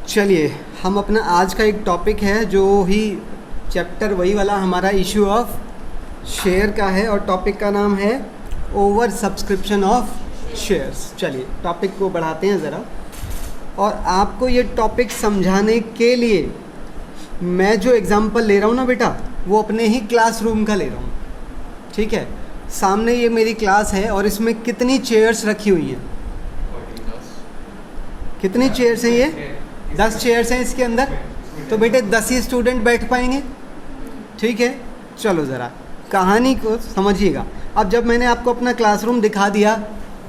चलिए हम अपना आज का एक टॉपिक है जो ही चैप्टर वही वाला हमारा इशू ऑफ शेयर का है और टॉपिक का नाम है ओवर सब्सक्रिप्शन ऑफ शेयर्स। चलिए टॉपिक को बढ़ाते हैं ज़रा, और आपको ये टॉपिक समझाने के लिए मैं जो एग्ज़ाम्पल ले रहा हूँ ना बेटा, वो अपने ही क्लासरूम का ले रहा हूँ। ठीक है, सामने ये मेरी क्लास है और इसमें कितनी चेयर्स रखी हुई हैं? कितनी चेयर्स हैं? ये 10 चेयर्स हैं इसके अंदर। तो बेटे 10 ही स्टूडेंट बैठ पाएंगे। ठीक है, चलो ज़रा कहानी को समझिएगा। अब जब मैंने आपको अपना क्लासरूम दिखा दिया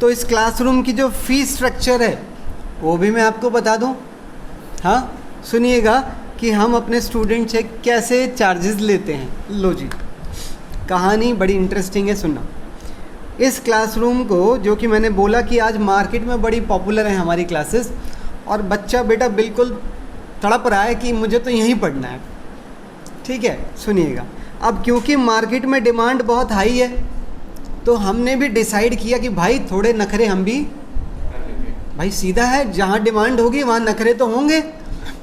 तो इस क्लासरूम की जो फीस स्ट्रक्चर है वो भी मैं आपको बता दूं। हाँ, सुनिएगा कि हम अपने स्टूडेंट से कैसे चार्जेस लेते हैं। लो जी, कहानी बड़ी इंटरेस्टिंग है, सुनना। इस क्लासरूम को जो कि मैंने बोला कि आज मार्केट में बड़ी पॉपुलर है हमारी क्लासेस, और बच्चा बेटा बिल्कुल तड़प रहा है कि मुझे तो यहीं पढ़ना है। ठीक है, सुनिएगा। अब क्योंकि मार्केट में डिमांड बहुत हाई है तो हमने भी डिसाइड किया कि भाई थोड़े नखरे हम भी, भाई सीधा है, जहाँ डिमांड होगी वहाँ नखरे तो होंगे।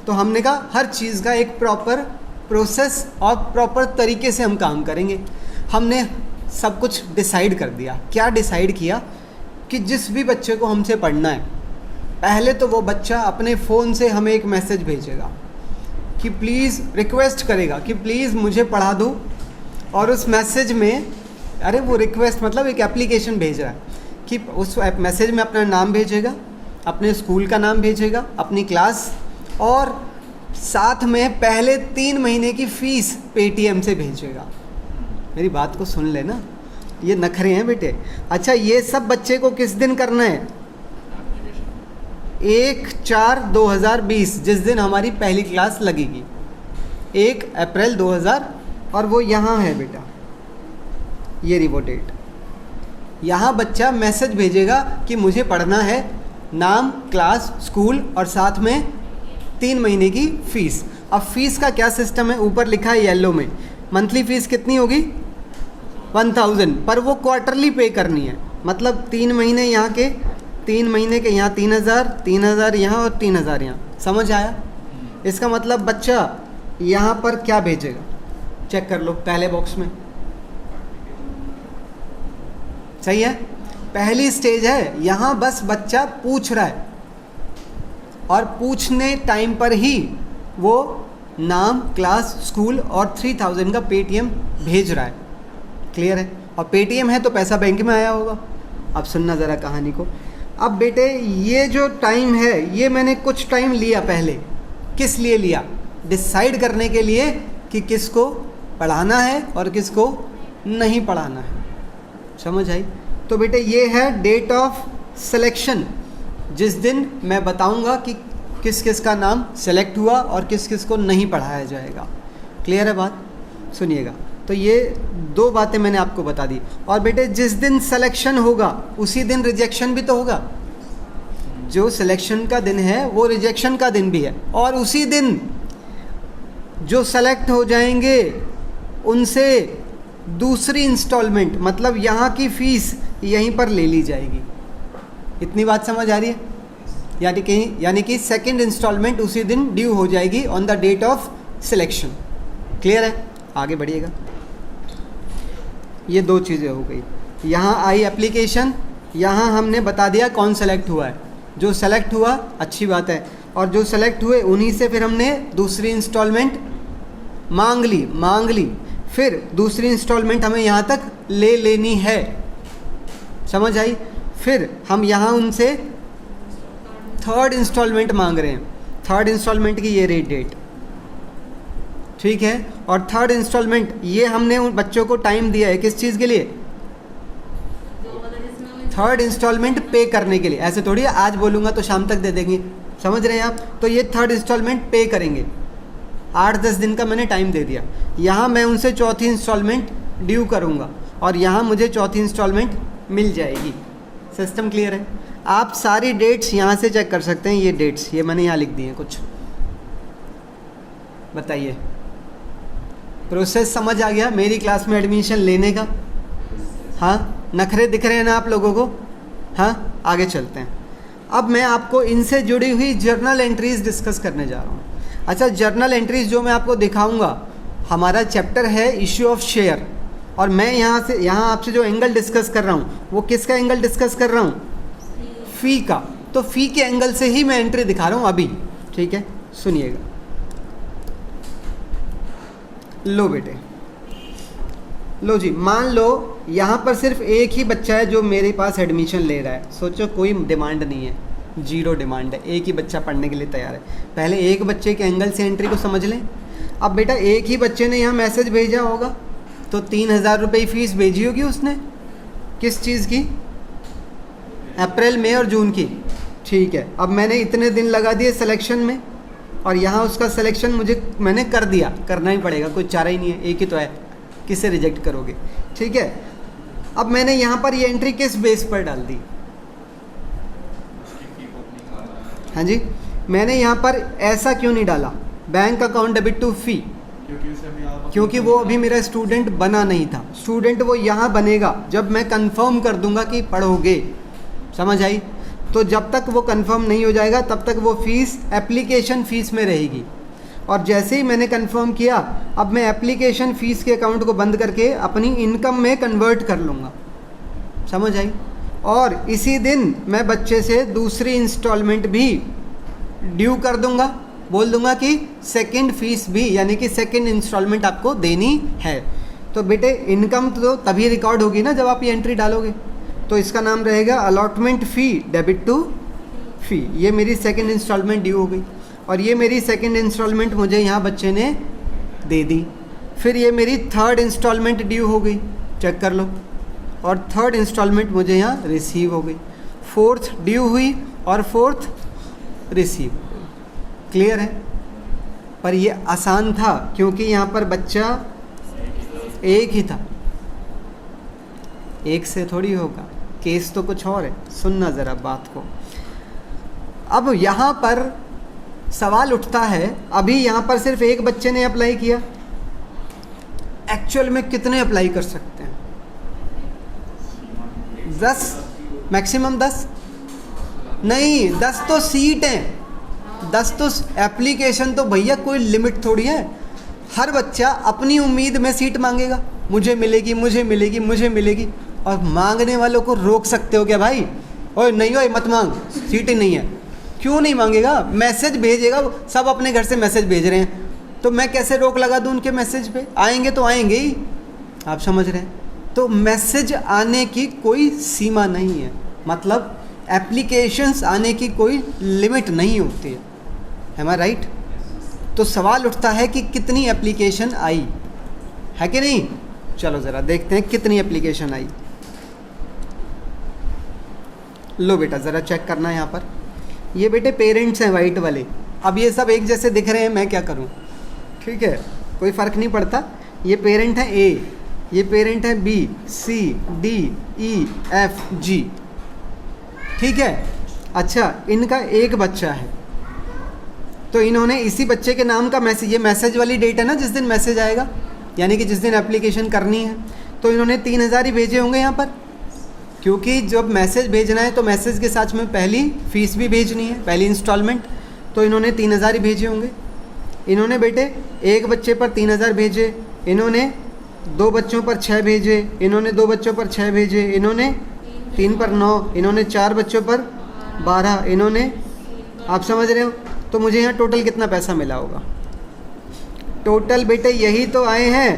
तो हमने कहा हर चीज़ का एक प्रॉपर प्रोसेस और प्रॉपर तरीके से हम काम करेंगे। हमने सब कुछ डिसाइड कर दिया। क्या डिसाइड किया कि जिस भी बच्चे को हमसे पढ़ना है, पहले तो वो बच्चा अपने फ़ोन से हमें एक मैसेज भेजेगा कि प्लीज़, रिक्वेस्ट करेगा कि प्लीज़ मुझे पढ़ा दो। और उस मैसेज में, अरे वो रिक्वेस्ट मतलब एक एप्लीकेशन भेज रहा है कि उस मैसेज में अपना नाम भेजेगा, अपने स्कूल का नाम भेजेगा, अपनी क्लास, और साथ में पहले 3 महीने की फ़ीस पेटीएम से भेजेगा। मेरी बात को सुन लेना, ये नखरे हैं बेटे। अच्छा, ये सब बच्चे को किस दिन करना है? 1/4/2020, जिस दिन हमारी पहली क्लास लगेगी, 1 अप्रैल 2000, और वो यहाँ है बेटा, ये रिवो डेट। यहाँ बच्चा मैसेज भेजेगा कि मुझे पढ़ना है, नाम, क्लास, स्कूल, और साथ में 3 महीने की फ़ीस। अब फ़ीस का क्या सिस्टम है? ऊपर लिखा है येलो में, मंथली फ़ीस कितनी होगी? 1000, पर वो क्वार्टरली पे करनी है। मतलब 3 महीने यहाँ के, 3 महीने के यहाँ 3000, 3000 यहाँ और 3000 यहाँ। समझ आया? इसका मतलब बच्चा यहाँ पर क्या भेजेगा, चेक कर लो पहले बॉक्स में। सही है, पहली स्टेज है। यहाँ बस बच्चा पूछ रहा है और पूछने टाइम पर ही वो नाम, क्लास, स्कूल और 3000 का पेटीएम भेज रहा है। क्लियर है? और पेटीएम है तो पैसा बैंक में आया होगा। अब सुनना ज़रा कहानी को। अब बेटे ये जो टाइम है, ये मैंने कुछ टाइम लिया पहले। किस लिए लिया? डिसाइड करने के लिए कि किसको पढ़ाना है और किसको नहीं पढ़ाना है। समझ आई? तो बेटे ये है डेट ऑफ सिलेक्शन, जिस दिन मैं बताऊंगा कि किस किस का नाम सेलेक्ट हुआ और किस किस को नहीं पढ़ाया जाएगा। क्लियर है बात? सुनिएगा। तो ये 2 बातें मैंने आपको बता दी। और बेटे जिस दिन सिलेक्शन होगा उसी दिन रिजेक्शन भी तो होगा। जो सिलेक्शन का दिन है वो रिजेक्शन का दिन भी है, और उसी दिन जो सेलेक्ट हो जाएंगे उनसे दूसरी इंस्टॉलमेंट, मतलब यहाँ की फ़ीस यहीं पर ले ली जाएगी। इतनी बात समझ आ रही है? यानी कि सेकंड इंस्टॉलमेंट उसी दिन ड्यू हो जाएगी on the date of selection. Clear है? आगे बढ़िएगा। ये 2 चीज़ें हो गई। यहाँ आई एप्लीकेशन, यहाँ हमने बता दिया कौन सेलेक्ट हुआ है। जो सेलेक्ट हुआ अच्छी बात है, और जो सेलेक्ट हुए उन्हीं से फिर हमने दूसरी इंस्टॉलमेंट मांग ली। फिर दूसरी इंस्टॉलमेंट हमें यहाँ तक ले लेनी है। समझ आई? फिर हम यहाँ उनसे 3rd इंस्टॉलमेंट मांग रहे हैं। 3rd इंस्टॉलमेंट की ये रेट डेट, ठीक है। और 3rd इंस्टॉलमेंट ये हमने उन बच्चों को टाइम दिया है किस चीज़ के लिए? 3rd इंस्टॉलमेंट पे करने के लिए। ऐसे थोड़ी आज बोलूँगा तो शाम तक दे देंगे। समझ रहे हैं आप? तो ये 3rd इंस्टॉलमेंट पे करेंगे। 8-10 दिन का मैंने टाइम दे दिया। यहाँ मैं उनसे 4थी इंस्टॉलमेंट ड्यू करूँगा और यहाँ मुझे 4थी इंस्टॉलमेंट मिल जाएगी। सिस्टम क्लियर है? आप सारी डेट्स यहाँ से चेक कर सकते हैं। ये डेट्स ये मैंने यहाँ लिख दी हैं कुछ। बताइए, प्रोसेस समझ आ गया मेरी क्लास में एडमिशन लेने का? हाँ, नखरे दिख रहे हैं ना आप लोगों को? हाँ, आगे चलते हैं। अब मैं आपको इनसे जुड़ी हुई जर्नल एंट्रीज डिस्कस करने जा रहा हूँ। अच्छा, जर्नल एंट्रीज जो मैं आपको दिखाऊंगा, हमारा चैप्टर है इश्यू ऑफ शेयर, और मैं यहाँ आपसे जो एंगल डिस्कस कर रहा हूँ वो किसका एंगल डिस्कस कर रहा हूँ? फ़ी का। तो फ़ी के एंगल से ही मैं एंट्री दिखा रहा हूँ अभी, ठीक है? सुनिएगा। लो बेटे, लो जी, मान लो यहाँ पर सिर्फ एक ही बच्चा है जो मेरे पास एडमिशन ले रहा है। सोचो कोई डिमांड नहीं है, जीरो डिमांड है, एक ही बच्चा पढ़ने के लिए तैयार है। पहले एक बच्चे के एंगल से एंट्री को समझ लें। अब बेटा एक ही बच्चे ने यहाँ मैसेज भेजा होगा, तो 3,000 रुपये की फ़ीस भेजी होगी उसने, किस चीज़ की? अप्रैल, मई और जून की, ठीक है। अब मैंने इतने दिन लगा दिए सिलेक्शन में, और यहाँ उसका सिलेक्शन मैंने कर दिया, करना ही पड़ेगा, कोई चारा ही नहीं है, एक ही तो है, किसे रिजेक्ट करोगे, ठीक है। अब मैंने यहाँ पर ये एंट्री किस बेस पर डाल दी? हाँ जी, मैंने यहाँ पर ऐसा क्यों नहीं डाला बैंक अकाउंट डेबिट टू फ़ी? क्योंकि वो अभी मेरा स्टूडेंट बना नहीं था। स्टूडेंट वो यहाँ बनेगा जब मैं कंफर्म कर दूंगा कि पढ़ोगे, समझ आई? तो जब तक वो कंफर्म नहीं हो जाएगा तब तक वो फ़ीस एप्लीकेशन फ़ीस में रहेगी, और जैसे ही मैंने कंफर्म किया, अब मैं एप्लीकेशन फ़ीस के अकाउंट को बंद करके अपनी इनकम में कन्वर्ट कर लूँगा, समझ आई? और इसी दिन मैं बच्चे से दूसरी इंस्टॉलमेंट भी ड्यू कर दूंगा, बोल दूंगा कि सेकंड फ़ीस भी, यानी कि सेकंड इंस्टॉलमेंट आपको देनी है। तो बेटे इनकम तो तभी रिकॉर्ड होगी ना जब आप ये एंट्री डालोगे, तो इसका नाम रहेगा अलॉटमेंट फ़ी डेबिट टू फ़ी। ये मेरी सेकंड इंस्टॉलमेंट ड्यू हो गई, और ये मेरी सेकंड इंस्टॉलमेंट मुझे यहाँ बच्चे ने दे दी। फिर ये मेरी थर्ड इंस्टॉलमेंट ड्यू हो गई, चेक कर लो, और थर्ड इंस्टॉलमेंट मुझे यहाँ रिसीव हो गई, फोर्थ ड्यू हुई और फोर्थ रिसीव। क्लियर है? पर ये आसान था क्योंकि यहाँ पर बच्चा एक ही था, एक से थोड़ी होगा, केस तो कुछ और है। सुनना ज़रा बात को। अब यहाँ पर सवाल उठता है, अभी यहाँ पर सिर्फ एक बच्चे ने अप्लाई किया, एक्चुअल में कितने अप्लाई कर सकते हैं? 10, मैक्सिमम 10 नहीं, 10 तो सीट हैं, 10 तो एप्लीकेशन, तो भैया कोई लिमिट थोड़ी है। हर बच्चा अपनी उम्मीद में सीट मांगेगा, मुझे मिलेगी, मुझे मिलेगी, मुझे मिलेगी, और मांगने वालों को रोक सकते हो क्या भाई? ओए नहीं, ओए मत मांग, सीट ही नहीं है। क्यों नहीं मांगेगा? मैसेज भेजेगा, सब अपने घर से मैसेज भेज रहे हैं, तो मैं कैसे रोक लगा दूं उनके मैसेज पे? आएंगे तो आएंगे ही, आप समझ रहे हैं? तो मैसेज आने की कोई सीमा नहीं है, मतलब एप्लीकेशंस आने की कोई लिमिट नहीं होती है, एम आई राइट? तो सवाल उठता है कि कितनी एप्लीकेशन आई है कि नहीं? चलो ज़रा देखते हैं कितनी एप्लीकेशन आई। लो बेटा ज़रा चेक करना है यहाँ पर, ये बेटे पेरेंट्स हैं वाइट वाले। अब ये सब एक जैसे दिख रहे हैं, मैं क्या करूँ? ठीक है, कोई फ़र्क नहीं पड़ता। ये पेरेंट है ए, ये पेरेंट है बी, सी, डी, ई, एफ, जी, ठीक है। अच्छा, इनका एक बच्चा है, तो इन्होंने इसी बच्चे के नाम का मैसेज, ये मैसेज वाली डेट है ना जिस दिन मैसेज आएगा, यानी कि जिस दिन एप्लीकेशन करनी है, तो इन्होंने 3,000 ही भेजे होंगे यहाँ पर, क्योंकि जब मैसेज भेजना है तो मैसेज के साथ में पहली फ़ीस भी भेजनी है, पहली इंस्टॉलमेंट, तो इन्होंने 3,000 ही भेजे होंगे। इन्होंने बेटे एक बच्चे पर 3,000 भेजे, इन्होंने 2 बच्चों पर 6 भेजे, इन्होंने 2 बच्चों पर 6 भेजे, इन्होंने 3 पर 9, इन्होंने 4 बच्चों पर 12, इन्होंने, आप समझ रहे हो? तो मुझे यहाँ टोटल कितना पैसा मिला होगा? टोटल बेटे यही तो आए हैं,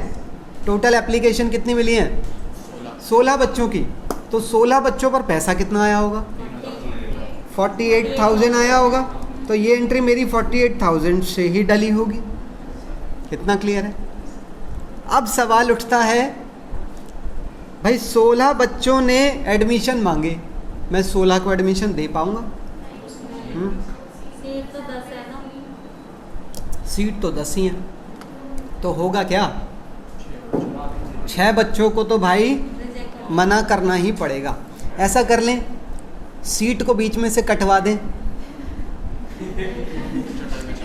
टोटल एप्लीकेशन कितनी मिली हैं? 16 बच्चों की। तो 16 बच्चों पर पैसा कितना आया होगा? 48,000 आया होगा। तो ये एंट्री मेरी 48,000 से ही डली होगी। कितना क्लियर है? अब सवाल उठता है, भाई 16 बच्चों ने एडमिशन मांगे, मैं 16 को एडमिशन दे पाऊंगा? सीट तो 10 है ना? सीट तो 10 ही है, तो होगा क्या? 6 बच्चों को तो भाई मना करना ही पड़ेगा। ऐसा कर लें, सीट को बीच में से कटवा दें,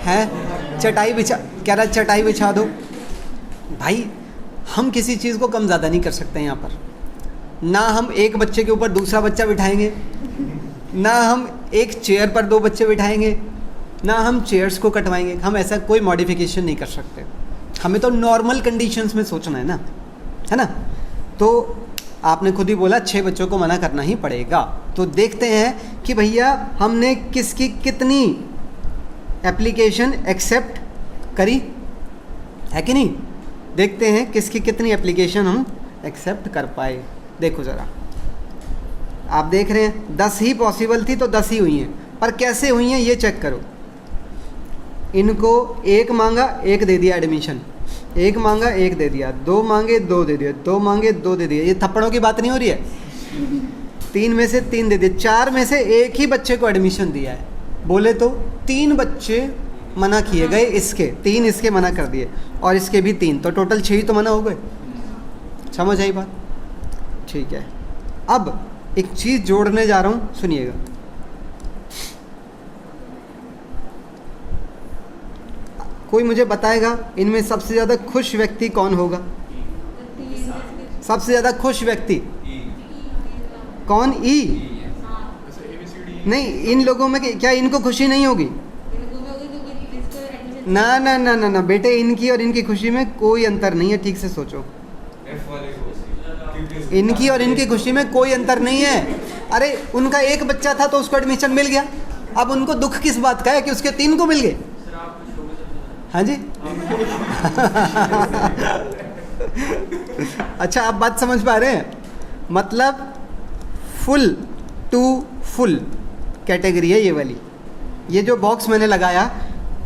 हैं? चटाई बिछा, कह रहा चटाई बिछा दो। भाई हम किसी चीज़ को कम ज़्यादा नहीं कर सकते यहाँ पर। ना हम एक बच्चे के ऊपर दूसरा बच्चा बिठाएंगे, ना हम एक चेयर पर 2 बच्चे बिठाएंगे, ना हम चेयर्स को कटवाएंगे, हम ऐसा कोई मॉडिफिकेशन नहीं कर सकते। हमें तो नॉर्मल कंडीशंस में सोचना है ना। तो आपने खुद ही बोला 6 बच्चों को मना करना ही पड़ेगा। तो देखते हैं कि भैया हमने किसकी कितनी एप्लीकेशन एक्सेप्ट करी है कि नहीं। देखते हैं किसकी कितनी एप्लीकेशन हम एक्सेप्ट कर पाए। देखो ज़रा, आप देख रहे हैं 10 ही पॉसिबल थी तो 10 ही हुई हैं, पर कैसे हुई हैं ये चेक करो। इनको 1 मांगा 1 दे दिया एडमिशन, 1 मांगा 1 दे दिया, 2 मांगे 2 दे दिया, 2 मांगे 2 दे दिया। ये थप्पड़ों की बात नहीं हो रही है। 3 में से 3 दे दिए, 4 में से 1 ही बच्चे को एडमिशन दिया है। बोले तो 3 बच्चे मना किए गए, इसके 3 इसके मना कर दिए और इसके भी 3, तो टोटल 6 ही तो मना हो गए। समझ आई बात? ठीक है। अब एक चीज़ जोड़ने जा रहा हूँ, सुनिएगा। कोई मुझे बताएगा इनमें सबसे ज़्यादा खुश व्यक्ति कौन होगा? सबसे ज़्यादा खुश व्यक्ति कौन? ई? नहीं, इन लोगों में क्या इनको खुशी नहीं होगी? ना ना ना ना ना बेटे, इनकी और इनकी खुशी में कोई अंतर नहीं है। ठीक से सोचो, इनकी और इनकी खुशी में कोई अंतर नहीं है। अरे उनका 1 बच्चा था तो उसको एडमिशन मिल गया, अब उनको दुख किस बात का है कि उसके 3 को मिल गए? हाँ जी। अच्छा, आप बात समझ पा रहे हैं? मतलब फुल टू फुल कैटेगरी है ये वाली। ये जो बॉक्स मैंने लगाया,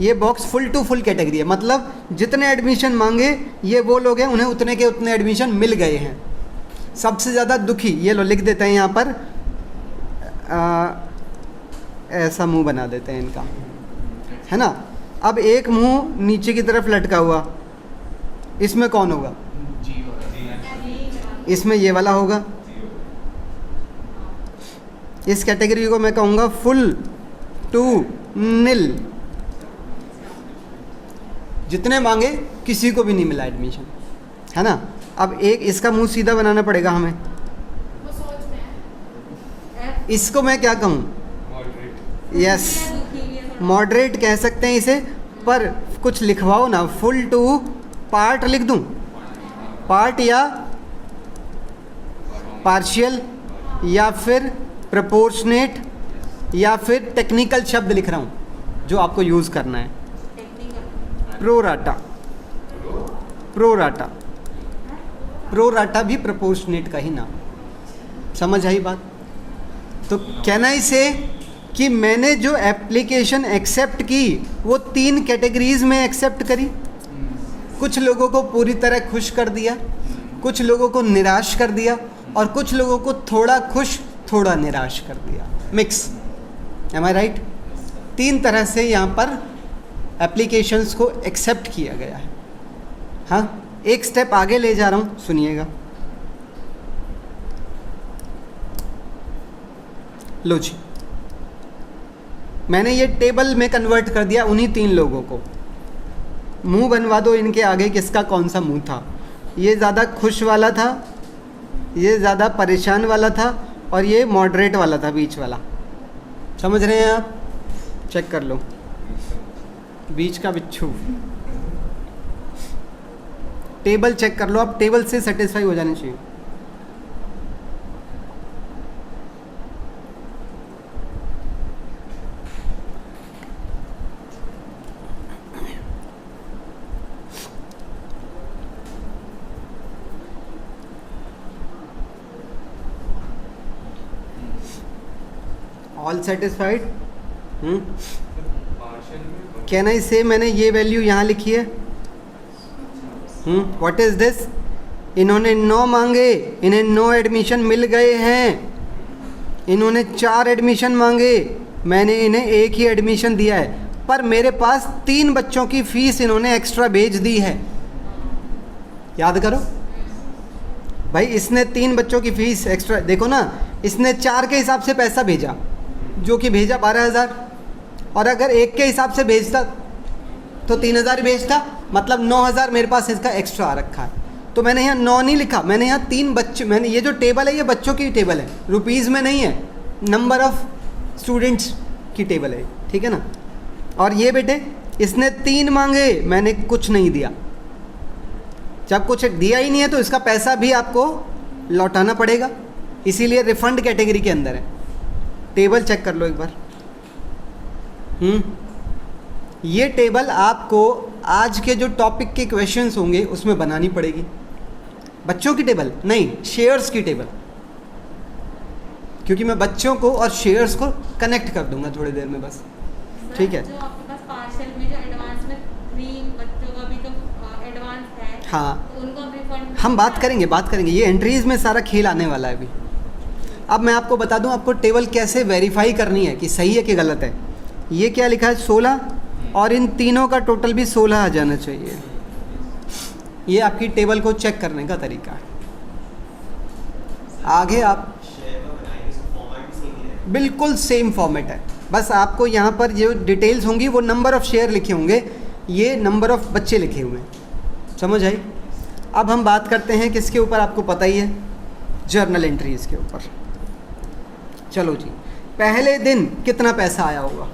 ये box full to full category है। मतलब जितने एडमिशन मांगे ये वो लोग हैं, उन्हें उतने के उतने एडमिशन मिल गए हैं। सबसे ज़्यादा दुखी, ये लो लिख देते हैं यहाँ पर, ऐसा मुंह बना देते हैं इनका, है ना। अब एक मुंह नीचे की तरफ लटका हुआ, इसमें कौन होगा? इसमें ये वाला होगा। इस कैटेगरी को मैं कहूँगा फुल टू नील। जितने मांगे किसी को भी नहीं मिला एडमिशन, है ना। अब एक इसका मुंह सीधा बनाना पड़ेगा हमें। इसको मैं क्या कहूँ? यस, मॉडरेट कह सकते हैं इसे, पर कुछ लिखवाओ ना। फुल टू पार्ट लिख दूं? पार्ट या पार्शियल या फिर प्रोपोर्शनेट या फिर टेक्निकल शब्द लिख रहा हूं जो आपको यूज़ करना है। प्रोराटा। प्रोराटा, प्रोराटा भी प्रोपोर्शनेट का ही नाम। समझ आई बात? तो कहना इसे कि मैंने जो एप्लीकेशन एक्सेप्ट की वो 3 कैटेगरीज में एक्सेप्ट करी। कुछ लोगों को पूरी तरह खुश कर दिया, कुछ लोगों को निराश कर दिया, और कुछ लोगों को थोड़ा खुश थोड़ा निराश कर दिया, मिक्स। एम आई राइट? 3 तरह से यहाँ पर एप्लीकेशंस को एक्सेप्ट किया गया है। हाँ, एक स्टेप आगे ले जा रहा हूँ, सुनिएगा। लो जी, मैंने ये टेबल में कन्वर्ट कर दिया उन्हीं 3 लोगों को। मुंह बनवा दो इनके आगे, किसका कौन सा मुंह था? ये ज़्यादा खुश वाला था, ये ज़्यादा परेशान वाला था, और ये मॉडरेट वाला था, बीच वाला। समझ रहे हैं आप? चेक कर लो, बीच का बिच्छू। टेबल चेक कर लो आप, टेबल से सेटिस्फाई हो जाने चाहिए। All satisfied? कैन आई से मैंने ये वैल्यू यहाँ लिखी है। What is this? इन्होंने 9 मांगे, इन्हें 9 एडमिशन मिल गए हैं। इन्होंने 4 एडमिशन मांगे, मैंने इन्हें 1 ही एडमिशन दिया है। पर मेरे पास 3 बच्चों की फीस इन्होंने एक्स्ट्रा भेज दी है। याद करो भाई, इसने 3 बच्चों की फीस एक्स्ट्रा, देखो ना, इसने 4 के हिसाब से पैसा भेजा, जो कि भेजा 12,000, और अगर 1 के हिसाब से भेजता तो 3,000 भेजता, मतलब 9,000 मेरे पास इसका एक्स्ट्रा आ रखा है। तो मैंने यहाँ 9 नहीं लिखा, मैंने यहाँ 3 बच्चे, मैंने ये जो टेबल है ये बच्चों की टेबल है, रुपीज़ में नहीं है, नंबर ऑफ स्टूडेंट्स की टेबल है, ठीक है ना। और ये बेटे इसने 3 मांगे, मैंने कुछ नहीं दिया। जब कुछ दिया ही नहीं है तो इसका पैसा भी आपको लौटाना पड़ेगा, इसीलिए रिफंड कैटेगरी के अंदर है। टेबल चेक कर लो एक बार। ये टेबल आपको आज के जो टॉपिक के क्वेश्चंस होंगे उसमें बनानी पड़ेगी। बच्चों की टेबल नहीं, शेयर्स की टेबल, क्योंकि मैं बच्चों को और शेयर्स को कनेक्ट कर दूंगा थोड़ी देर में बस, ठीक है। जो आपके पास पार्शियल में जो एडवांस में 3 बच्चों का भी तो एडवांस है, हाँ तो उनको रिफंड हम बात करेंगे, ये एंट्रीज में सारा खेल आने वाला है अभी। अब मैं आपको बता दूं आपको टेबल कैसे वेरीफाई करनी है कि सही है कि गलत है। ये क्या लिखा है 16, और इन तीनों का टोटल भी 16 आ जाना चाहिए। ये आपकी टेबल को चेक करने का तरीका है। आगे आप बिल्कुल सेम फॉर्मेट है, बस आपको यहाँ पर जो डिटेल्स होंगी वो नंबर ऑफ़ शेयर लिखे होंगे, ये नंबर ऑफ़ बच्चे लिखे हुए हैं, समझ आई। अब हम बात करते हैं किसके ऊपर, आपको पता ही है, जर्नल एंट्रीज़ के ऊपर। चलो जी, पहले दिन कितना पैसा आया होगा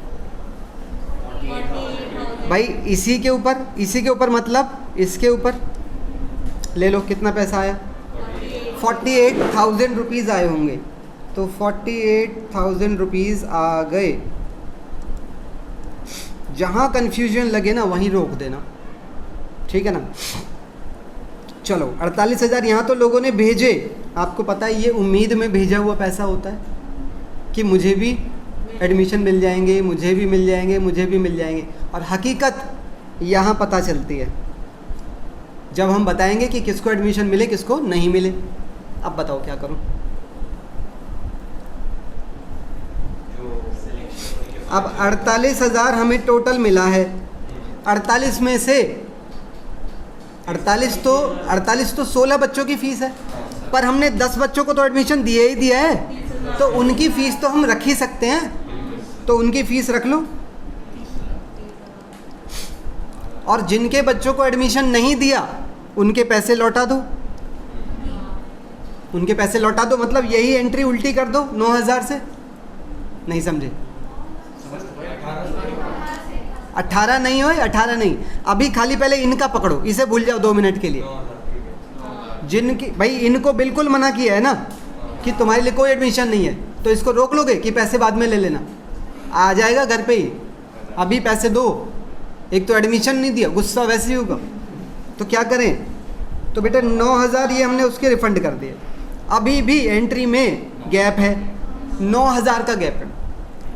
भाई, इसी के ऊपर मतलब इसके ऊपर ले लो, कितना पैसा आया 48,000 रुपीज़ आए होंगे। तो 48,000 रुपीज़ आ गए। जहाँ कन्फ्यूजन लगे ना वहीं रोक देना, ठीक है ना। चलो 48,000 यहाँ तो लोगों ने भेजे, आपको पता है ये उम्मीद में भेजा हुआ पैसा होता है कि मुझे भी एडमिशन मिल जाएंगे, मुझे भी मिल जाएंगे, मुझे भी मिल जाएंगे। और हकीकत यहाँ पता चलती है जब हम बताएंगे कि किसको एडमिशन मिले किसको नहीं मिले। अब बताओ क्या करूँ। अब 48,000 हमें टोटल मिला है, 48 में से 48 तो 16 बच्चों की फ़ीस है, पर हमने 10 बच्चों को तो एडमिशन दिया ही दिया है, तो उनकी फ़ीस तो हम रख ही सकते हैं, तो उनकी फ़ीस रख लो। और जिनके बच्चों को एडमिशन नहीं दिया उनके पैसे लौटा दो, उनके पैसे लौटा दो मतलब यही एंट्री उल्टी कर दो 9,000 से। नहीं समझे? 18 नहीं हो, 18 नहीं, अभी खाली पहले इनका पकड़ो, इसे भूल जाओ 2 मिनट के लिए। जिनकी भाई इनको बिल्कुल मना किया है ना कि तुम्हारे लिए कोई एडमिशन नहीं है, तो इसको रोक लोगे कि पैसे बाद में ले लेना, आ जाएगा घर पे ही, अभी पैसे दो। एक तो एडमिशन नहीं दिया, गुस्सा वैसे ही होगा, तो क्या करें। तो बेटा 9,000 ये हमने उसके रिफंड कर दिए। अभी भी एंट्री में गैप है, 9,000 का गैप है।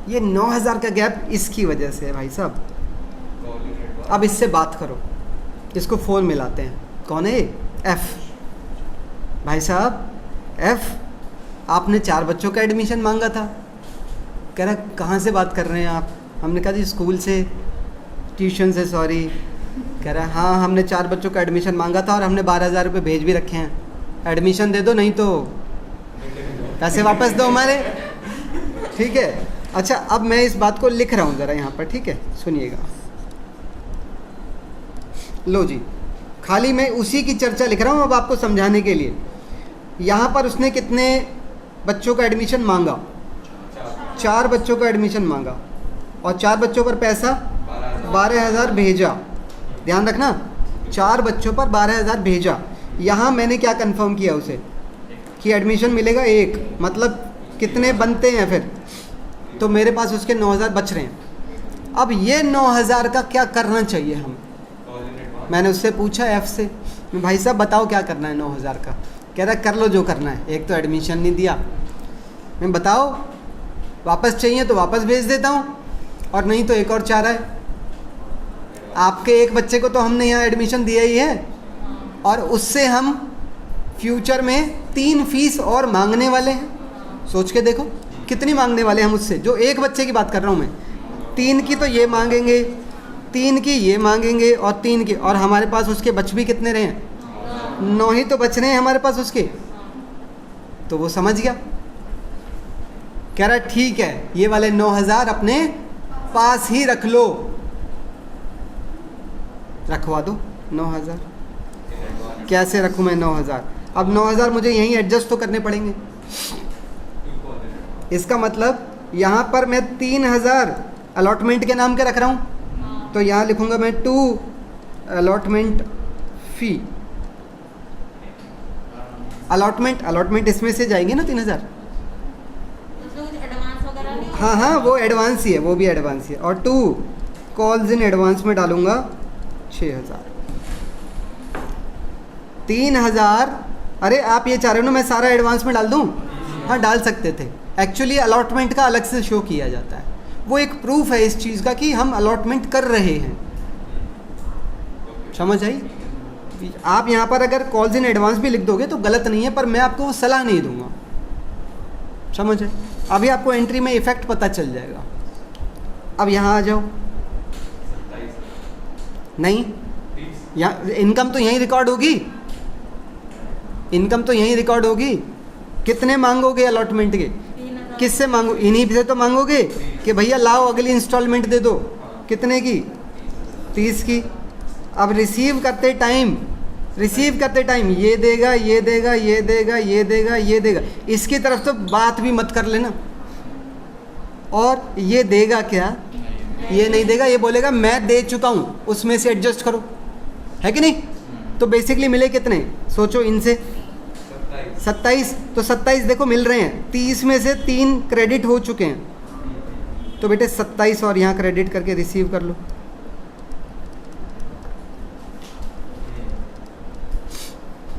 ये 9,000 का गैप इसकी वजह से है भाई साहब। अब इससे बात करो, इसको फ़ोन मिलाते हैं। कौन है? एफ। भाई साहब एफ, आपने 4 बच्चों का एडमिशन मांगा था। कह रहा कहाँ से बात कर रहे हैं आप? हमने कहा जी स्कूल से, ट्यूशन से, सॉरी। कह रहा हाँ हमने 4 बच्चों का एडमिशन मांगा था और हमने 12,000 रुपये भेज भी रखे हैं, एडमिशन दे दो नहीं तो पैसे वापस दो हमारे। ठीक है, अच्छा अब मैं इस बात को लिख रहा हूँ ज़रा यहाँ पर, ठीक है, सुनिएगा। लो जी, खाली मैं उसी की चर्चा लिख रहा हूँ अब आपको समझाने के लिए। यहाँ पर उसने कितने बच्चों का एडमिशन मांगा? 4 बच्चों का एडमिशन मांगा, और 4 बच्चों पर पैसा 12,000 भेजा। ध्यान रखना, 4 बच्चों पर 12,000 भेजा। यहाँ मैंने क्या कंफर्म किया उसे कि एडमिशन मिलेगा 1, मतलब कितने बनते हैं फिर? तो मेरे पास उसके 9,000 बच रहे हैं। अब ये 9,000 का क्या करना चाहिए हम? मैंने उससे पूछा एफ से, भाई साहब बताओ क्या करना है 9,000 का? कह रहा कर लो जो करना है, एक तो एडमिशन नहीं दिया। मैं बताओ वापस चाहिए तो वापस भेज देता हूँ, और नहीं तो एक और चारा है। आपके एक बच्चे को तो हमने यहाँ एडमिशन दिया ही है, और उससे हम फ्यूचर में 3 फीस और मांगने वाले हैं। सोच के देखो कितनी मांगने वाले हैं हम उससे, जो एक बच्चे की बात कर रहा हूँ मैं। 3 की तो ये मांगेंगे, 3 की ये मांगेंगे, और 3 की, और हमारे पास उसके बच भी कितने रहे हैं? 9 ही तो बच रहे हैं हमारे पास उसके। तो वो समझ गया, कह रहा ठीक है ये वाले 9,000 अपने पास ही रख लो, रखवा दो 9,000। कैसे रखूँ मैं 9,000? अब 9,000 मुझे यहीं एडजस्ट तो करने पड़ेंगे। इसका मतलब यहाँ पर मैं 3000 अलॉटमेंट के नाम के रख रहा हूँ, हाँ। तो यहाँ लिखूँगा मैं 2 अलॉटमेंट फ़ी। अलॉटमेंट इसमें से जाएंगे ना 3000। उसमें कुछ एडवांस वगैरह नहीं होगा? हाँ हाँ, वो एडवांस ही है, वो भी एडवांस ही है। और 2 कॉल्स इन एडवांस में डालूँगा 6000। 3000। अरे आप ये चाह रहे हो ना मैं सारा एडवांस में डाल दूँ? हाँ डाल सकते थे। एक्चुअली अलॉटमेंट का अलग से शो किया जाता है, वो एक प्रूफ है इस चीज़ का कि हम अलॉटमेंट कर रहे हैं। समझ आई? आप यहाँ पर अगर कॉल्स इन एडवांस भी लिख दोगे तो गलत नहीं है, पर मैं आपको वो सलाह नहीं दूंगा। समझ आए? अभी आपको एंट्री में इफेक्ट पता चल जाएगा। अब यहाँ आ जाओ। नहीं, यहाँ इनकम तो यहीं रिकॉर्ड होगी, इनकम तो यहीं रिकॉर्ड होगी। कितने मांगोगे अलॉटमेंट के? 3000। किससे मांगो? इन्हीं से तो मांगोगे कि भैया लाओ अगली इंस्टॉलमेंट दे दो। कितने की? 30 की। अब रिसीव करते टाइम ये देगा, ये देगा, ये देगा, ये देगा, ये देगा, इसकी तरफ तो बात भी मत कर लेना। और ये देगा क्या? ये नहीं देगा, ये बोलेगा मैं दे चुका हूँ, उसमें से एडजस्ट करो, है कि नहीं? तो बेसिकली मिले कितने? सोचो, इनसे 27। तो 27 देखो मिल रहे हैं, 30 में से 3 क्रेडिट हो चुके हैं, तो बेटे 27 और यहाँ क्रेडिट करके रिसीव कर लो।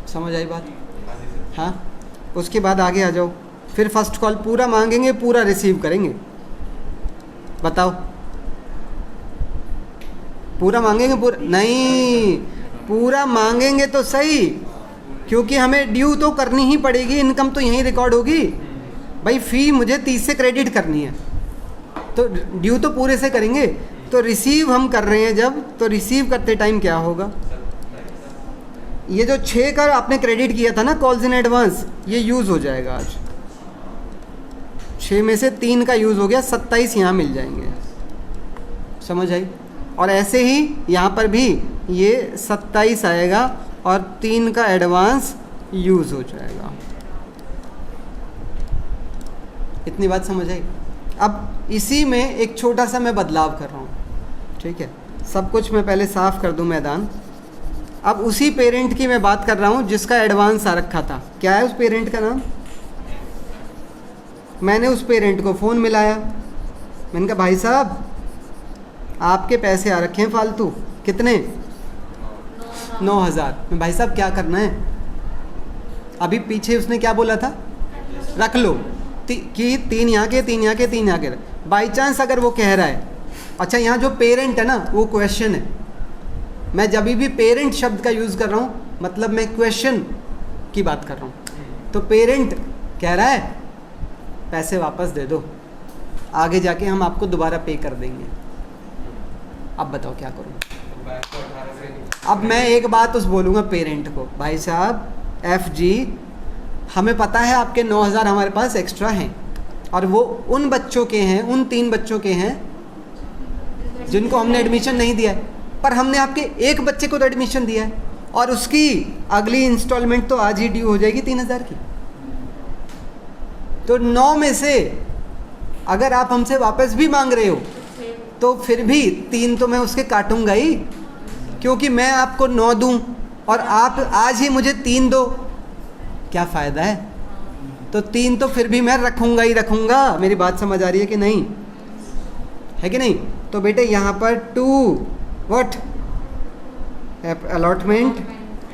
समझ आई बात? हाँ। उसके बाद आगे आ जाओ, फिर फर्स्ट कॉल पूरा मांगेंगे, पूरा रिसीव करेंगे। बताओ, पूरा मांगेंगे? पूरा नहीं, पूरा मांगेंगे तो सही, क्योंकि हमें ड्यू तो करनी ही पड़ेगी, इनकम तो यहीं रिकॉर्ड होगी। भाई फ़ी मुझे 30 से क्रेडिट करनी है, तो ड्यू तो पूरे से करेंगे। तो रिसीव हम कर रहे हैं जब, तो रिसीव करते टाइम क्या होगा? ये जो 6 का आपने क्रेडिट किया था ना कॉल्स इन एडवांस, ये यूज़ हो जाएगा आज। 6 में से 3 का यूज़ हो गया, 27 यहाँ मिल जाएंगे। समझ आई? और ऐसे ही यहाँ पर भी ये 27 आएगा और 3 का एडवांस यूज़ हो जाएगा। इतनी बात समझ आई? अब इसी में एक छोटा सा मैं बदलाव कर रहा हूँ, ठीक है? सब कुछ मैं पहले साफ़ कर दूँ मैदान। अब उसी पेरेंट की मैं बात कर रहा हूँ जिसका एडवांस आ रखा था। क्या है उस पेरेंट का नाम? मैंने उस पेरेंट को फ़ोन मिलाया, मैंने कहा भाई साहब आपके पैसे आ रखे हैं फालतू। कितने? 9000। मैं भाई साहब क्या करना है? अभी पीछे उसने क्या बोला था? रख लो कि 3 यहाँ के, 3 यहाँ के, 3 यहाँ के। बाई चांस अगर वो कह रहा है, अच्छा यहाँ जो पेरेंट है ना वो क्वेश्चन है, मैं जब भी पेरेंट शब्द का यूज़ कर रहा हूँ मतलब मैं क्वेश्चन की बात कर रहा हूँ। तो पेरेंट कह रहा है पैसे वापस दे दो, आगे जाके हम आपको दोबारा पे कर देंगे। अब बताओ क्या करूँ? अब मैं एक बात उस बोलूँगा पेरेंट को, भाई साहब FG हमें पता है आपके 9000 हमारे पास एक्स्ट्रा हैं, और वो उन बच्चों के हैं, उन 3 बच्चों के हैं जिनको हमने एडमिशन नहीं दिया है, पर हमने आपके एक बच्चे को तो एडमिशन दिया है, और उसकी अगली इंस्टॉलमेंट तो आज ही ड्यू हो जाएगी 3000 की। तो 9 में से अगर आप हमसे वापस भी मांग रहे हो तो फिर भी 3 तो मैं उसके काटूंगा ही, क्योंकि मैं आपको 9 दूं और आप आज ही मुझे 3 दो, क्या फ़ायदा है? तो 3 तो फिर भी मैं रखूंगा ही रखूंगा। मेरी बात समझ आ रही है कि नहीं? है कि नहीं? तो बेटे यहाँ पर 2 व्हाट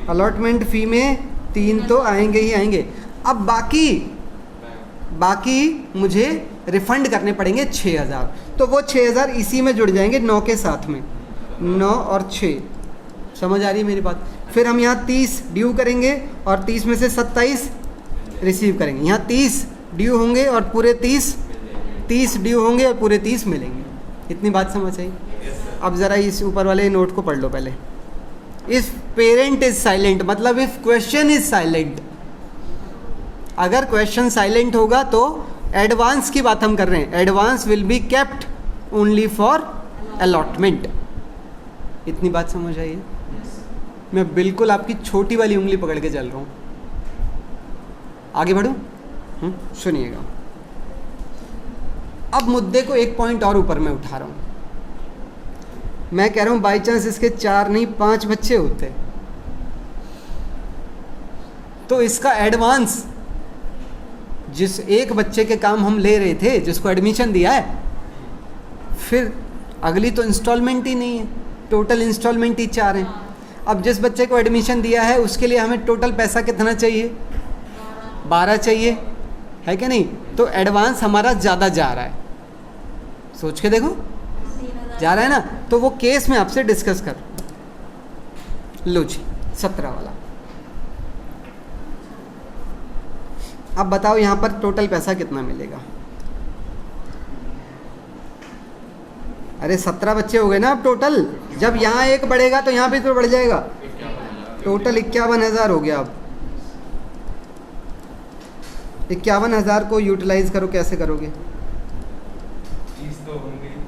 अलॉटमेंट फ़ी में 3 तो आएंगे ही आएंगे। अब बाकी मुझे रिफ़ंड करने पड़ेंगे 6000, तो वो 6000 इसी में जुड़ जाएंगे 9 के साथ में, 9 और 6। समझ आ रही है मेरी बात? फिर हम यहाँ 30 ड्यू करेंगे और 30 में से 27 रिसीव करेंगे। यहाँ 30 ड्यू होंगे और पूरे 30 ड्यू होंगे और पूरे 30 मिलेंगे। इतनी बात समझ आई? अब ज़रा इस ऊपर वाले नोट को पढ़ लो पहले। इफ़ पेरेंट इज़ साइलेंट, मतलब इफ़ क्वेश्चन इज़ साइलेंट, अगर क्वेश्चन साइलेंट होगा तो एडवांस की बात हम कर रहे हैं, advance will be kept only for allotment. इतनी बात समझ आई है? मैं बिल्कुल आपकी छोटी वाली उंगली पकड़ के चल रहा हूँ। आगे बढ़ूँ? सुनिएगा। अब मुद्दे को एक पॉइंट और ऊपर मैं उठा रहा हूँ, मैं कह रहा हूँ बाई चांस इसके 4 नहीं 5 बच्चे होते तो इसका एडवांस जिस एक बच्चे के काम हम ले रहे थे, जिसको एडमिशन दिया है, फिर अगली तो इंस्टॉलमेंट ही नहीं है, टोटल इंस्टॉलमेंट ही 4 हैं। अब जिस बच्चे को एडमिशन दिया है उसके लिए हमें टोटल पैसा कितना चाहिए? 12 चाहिए, है कि नहीं? तो एडवांस हमारा ज़्यादा जा रहा है, सोच के देखो, जा रहा है ना? तो वो केस में आपसे डिस्कस कर लो जी। 17 वाला, अब बताओ यहाँ पर टोटल पैसा कितना मिलेगा? अरे 17 बच्चे हो गए ना अब टोटल, जब यहाँ एक बढ़ेगा तो यहाँ भी तो बढ़ जाएगा, टोटल 51,000 हो गया। अब 51,000 को यूटिलाइज करो, कैसे करोगे?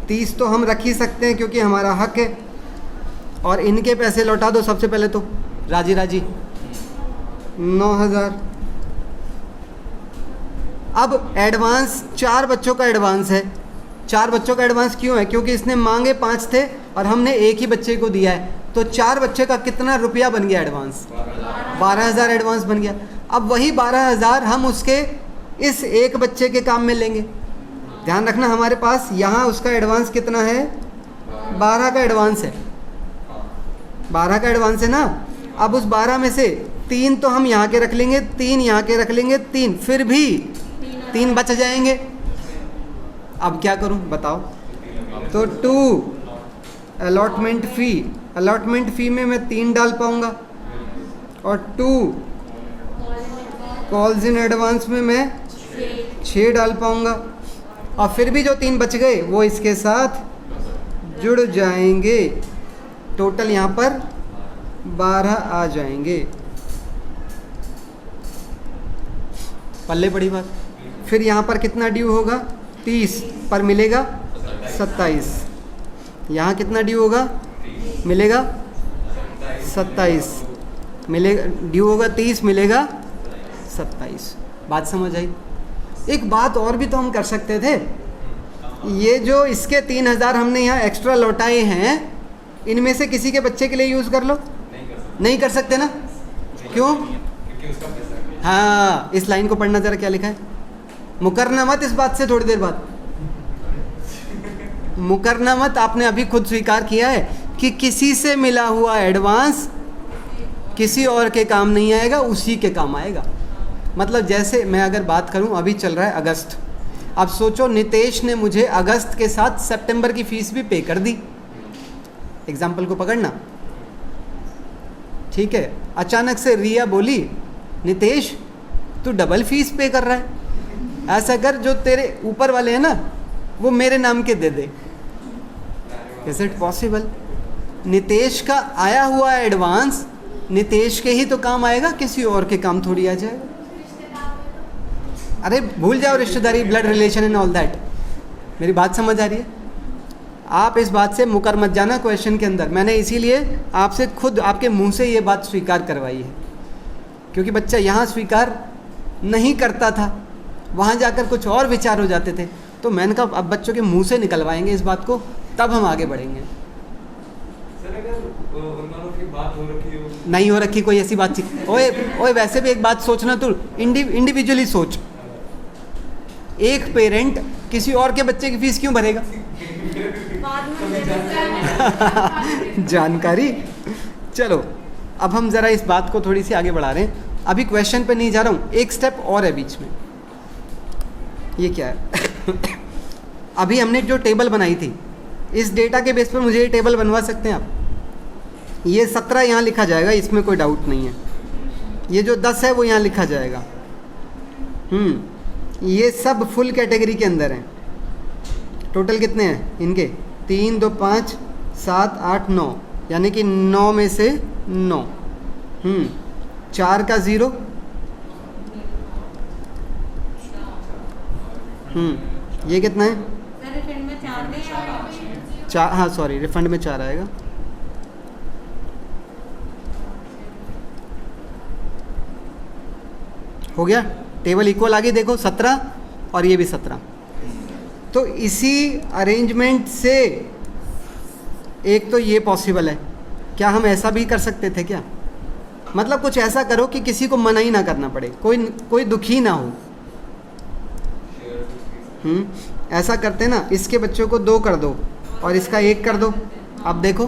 30 तो हम रख ही सकते हैं क्योंकि हमारा हक है, और इनके पैसे लौटा दो सबसे पहले तो, राजी राजी 9,000। अब एडवांस 4 बच्चों का एडवांस है। 4 बच्चों का एडवांस क्यों है? क्योंकि इसने मांगे 5 थे और हमने एक ही बच्चे को दिया है, तो 4 बच्चे का कितना रुपया बन गया एडवांस? 12,000 एडवांस बन गया। अब वही 12,000 हम उसके इस एक बच्चे के काम में लेंगे। ध्यान रखना हमारे पास यहाँ उसका एडवांस कितना है? 12 का एडवांस है, 12 का एडवांस है ना। अब उस 12 में से 3 तो हम यहाँ के रख लेंगे, 3 यहाँ के रख लेंगे, 3 फिर भी 3 बच जाएंगे। अब क्या करूं बताओ? तो 2 अलॉटमेंट फ़ी, अलॉटमेंट फ़ी में मैं 3 डाल पाऊंगा, और 2 कॉल्स इन एडवांस में मैं 6 डाल पाऊंगा, और फिर भी जो 3 बच गए वो इसके साथ जुड़ जाएंगे। टोटल यहाँ पर 12 आ जाएंगे। पल्ले पड़ी बात। फिर यहाँ पर कितना ड्यू होगा? 30 पर मिलेगा 27। यहाँ कितना ड्यू होगा? मिलेगा 27, मिलेगा ड्यू होगा 30, मिलेगा 27। बात समझ आई? एक बात और भी तो हम कर सकते थे, ये जो इसके 3,000 हमने यहाँ एक्स्ट्रा लौटाए हैं, इनमें से किसी के बच्चे के लिए यूज़ कर लो। नहीं कर सकते ना? क्यों? हाँ, इस लाइन को पढ़ना जरा, क्या लिखा है? मुकरना मत इस बात से थोड़ी देर बाद, मुकरना मत। आपने अभी खुद स्वीकार किया है कि किसी से मिला हुआ एडवांस किसी और के काम नहीं आएगा, उसी के काम आएगा। मतलब जैसे मैं अगर बात करूं, अभी चल रहा है अगस्त, अब सोचो नितेश ने मुझे अगस्त के साथ सितंबर की फ़ीस भी पे कर दी, एग्जाम्पल को पकड़ना, ठीक है। अचानक से रिया बोली, नितेश तू डबल फीस पे कर रहा है, ऐसा कर जो तेरे ऊपर वाले हैं ना वो मेरे नाम के दे दे। Is it possible? नितेश का आया हुआ एडवांस नितेश के ही तो काम आएगा, किसी और के काम थोड़ी आ जाएगा। अरे भूल जाओ रिश्तेदारी, blood relation and all that. मेरी बात समझ आ रही है? आप इस बात से मुकर मत जाना क्वेश्चन के अंदर। मैंने इसीलिए आपसे खुद आपके मुंह से ये बात स्वीकार करवाई है, क्योंकि बच्चा यहाँ स्वीकार नहीं करता था, वहाँ जाकर कुछ और विचार हो जाते थे। तो मैंने कहा अब बच्चों के मुंह से निकलवाएंगे इस बात को, तब हम आगे बढ़ेंगे। सर अगर उन दोनों की बात हो रखी हो, नहीं हो रखी कोई ऐसी बातचीत। ओए ओए, वैसे भी एक बात सोचना, तू इंडिविजुअली सोच। एक पेरेंट किसी और के बच्चे की फीस क्यों भरेगा? जानकारी। चलो अब हम ज़रा इस बात को थोड़ी सी आगे बढ़ा रहे हैं। अभी क्वेश्चन पे नहीं जा रहा हूँ, एक स्टेप और है बीच में। ये क्या है? अभी हमने जो टेबल बनाई थी, इस डेटा के बेस पर मुझे ये टेबल बनवा सकते हैं आप। ये 17 यहाँ लिखा जाएगा, इसमें कोई डाउट नहीं है। ये जो 10 है वो यहाँ लिखा जाएगा। ये सब फुल कैटेगरी के अंदर हैं। टोटल कितने हैं इनके? 3, 2, 5, 7, 8, 9, यानी कि 9 में से 9। 4 का 0। ये कितना है? रिफंड में 4 दे, 4, हाँ सॉरी, रिफंड में 4 आएगा। हो गया? टेबल इक्वल आ गई, देखो 17 और ये भी 17। तो इसी अरेंजमेंट से एक तो ये पॉसिबल है, क्या हम ऐसा भी कर सकते थे क्या? मतलब कुछ ऐसा करो कि किसी को मना ही ना करना पड़े, कोई दुखी ना हो। ऐसा करते ना, इसके बच्चों को 2 कर दो और इसका 1 कर दो। अब देखो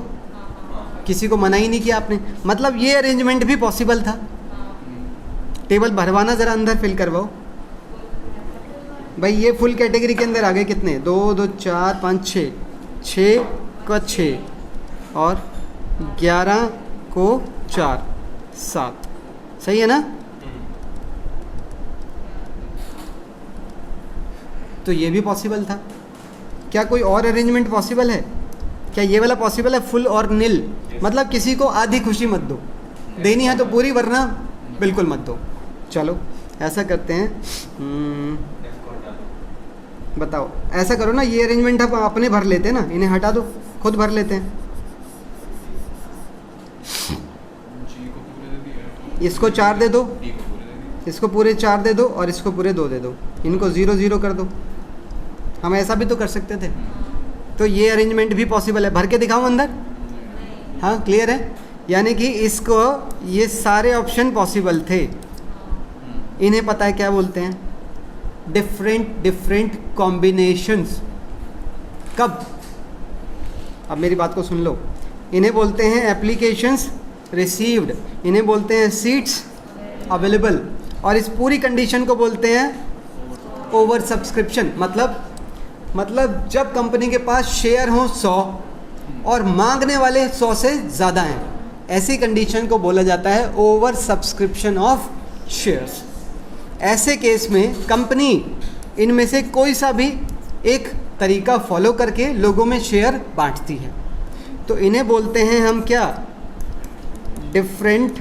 किसी को मना ही नहीं किया आपने, मतलब ये अरेंजमेंट भी पॉसिबल था। टेबल भरवाना, ज़रा अंदर फिल करवाओ भाई। ये फुल कैटेगरी के अंदर आ गए कितने? 2 2 4 5 6, 6 को 6 और 11 को 4 7, सही है ना? तो ये भी पॉसिबल था। क्या कोई और अरेंजमेंट पॉसिबल है? क्या ये वाला पॉसिबल है, फुल और नील? मतलब किसी को आधी खुशी मत दो, देनी है तो पूरी, वरना बिल्कुल मत दो। चलो ऐसा करते हैं, बताओ ऐसा करो ना, ये अरेंजमेंट आप अपने भर लेते हैं ना, इन्हें हटा दो, खुद भर लेते हैं। इसको 4 दे दो, इसको पूरे 4 दे दो और इसको पूरे 2 दे दो, इनको 0 0 कर दो। हम ऐसा भी तो कर सकते थे। तो ये अरेंजमेंट भी पॉसिबल है। भर के दिखाऊं अंदर? हाँ, क्लियर है? यानी कि इसको, ये सारे ऑप्शन पॉसिबल थे। इन्हें पता है क्या बोलते हैं? Different combinations. कब? अब मेरी बात को सुन लो। इन्हें बोलते हैं एप्लीकेशंस रिसीव्ड, इन्हें बोलते हैं सीट्स अवेलेबल, और इस पूरी कंडीशन को बोलते हैं ओवर सब्सक्रिप्शन। मतलब जब कंपनी के पास शेयर हो 100 और मांगने वाले 100 से ज़्यादा हैं, ऐसी कंडीशन को बोला जाता है ओवर सब्सक्रिप्शन ऑफ शेयर्स। ऐसे केस में कंपनी इनमें से कोई सा भी एक तरीका फॉलो करके लोगों में शेयर बांटती है। तो इन्हें बोलते हैं हम क्या? Different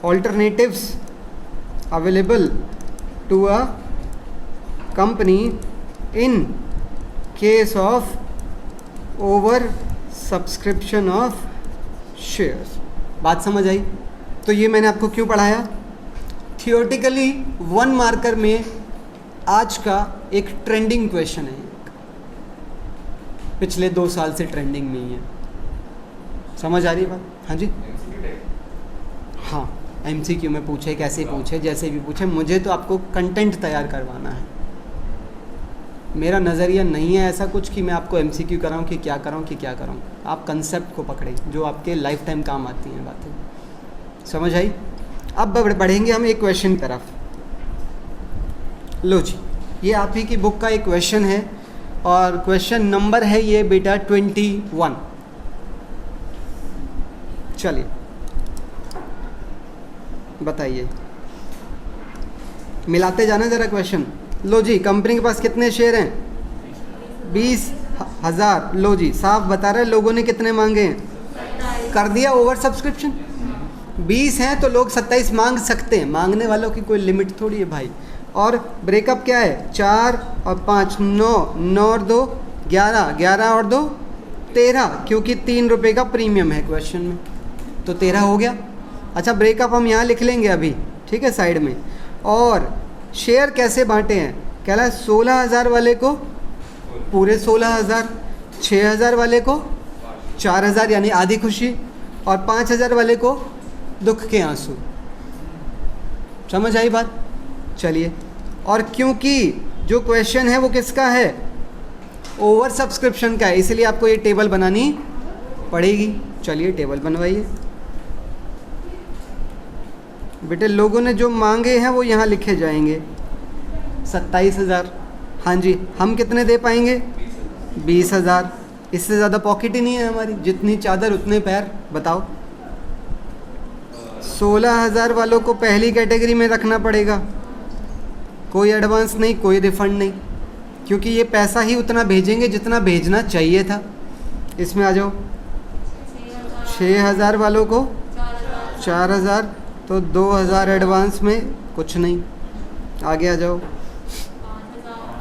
alternatives available to a company in case of over subscription of shares. बात समझ आई? तो ये मैंने आपको क्यों पढ़ाया? थियोरेटिकली 1 मार्कर में आज का एक ट्रेंडिंग क्वेश्चन है, पिछले 2 साल से ट्रेंडिंग में ही है। समझ आ रही है बात? हाँ जी, हाँ, MCQ में पूछे, कैसे पूछे, जैसे भी पूछे, मुझे तो आपको कंटेंट तैयार करवाना है। मेरा नज़रिया नहीं है ऐसा कुछ कि मैं आपको MCQ कराऊं कि क्या कराऊं कि क्या कराऊं। आप कंसेप्ट को पकड़ें जो आपके लाइफ टाइम काम आती हैं बातें। समझ आई? अब बढ़ेंगे हम एक क्वेश्चन की तरफ। लो जी, ये आप ही की बुक का एक क्वेश्चन है और क्वेश्चन नंबर है ये बेटा 21। चलिए बताइए, मिलाते जाना ज़रा क्वेश्चन। लो जी, कंपनी के पास कितने शेयर हैं? 20,000। लो जी, साफ बता रहे लोगों ने कितने मांगे हैं? कर दिया ओवर सब्सक्रिप्शन। 20 हैं तो लोग 27 मांग सकते हैं, मांगने वालों की कोई लिमिट थोड़ी है भाई। और ब्रेकअप क्या है? 4 और 5 9, 9 और 2 11, 11 और 2 13, क्योंकि 3 रुपये का प्रीमियम है क्वेश्चन में, तो 13 हो गया। अच्छा, ब्रेकअप हम यहाँ लिख लेंगे अभी, ठीक है, साइड में। और शेयर कैसे बांटे हैं? कह रहा है 16,000 वाले को पूरे 16,000, 6,000 वाले को 4,000 यानी आधी खुशी, और 5,000 वाले को दुख के आंसू। समझ आई बात? चलिए, और क्योंकि जो क्वेश्चन है वो किसका है? ओवर सब्सक्रिप्शन का है, इसलिए आपको ये टेबल बनानी पड़ेगी। चलिए टेबल बनवाइए बेटे। लोगों ने जो मांगे हैं वो यहाँ लिखे जाएंगे। 27,000, हाँ जी। हम कितने दे पाएंगे? 20,000। इससे ज़्यादा पॉकेट ही नहीं है हमारी, जितनी चादर उतने पैर। बताओ, 16,000 वालों को पहली कैटेगरी में रखना पड़ेगा। कोई एडवांस नहीं, कोई रिफंड नहीं, क्योंकि ये पैसा ही उतना भेजेंगे जितना भेजना चाहिए था। इसमें आ जाओ। 6,000 वालों को 4,000, तो 2,000 एडवांस में कुछ नहीं। आगे आ जाओ।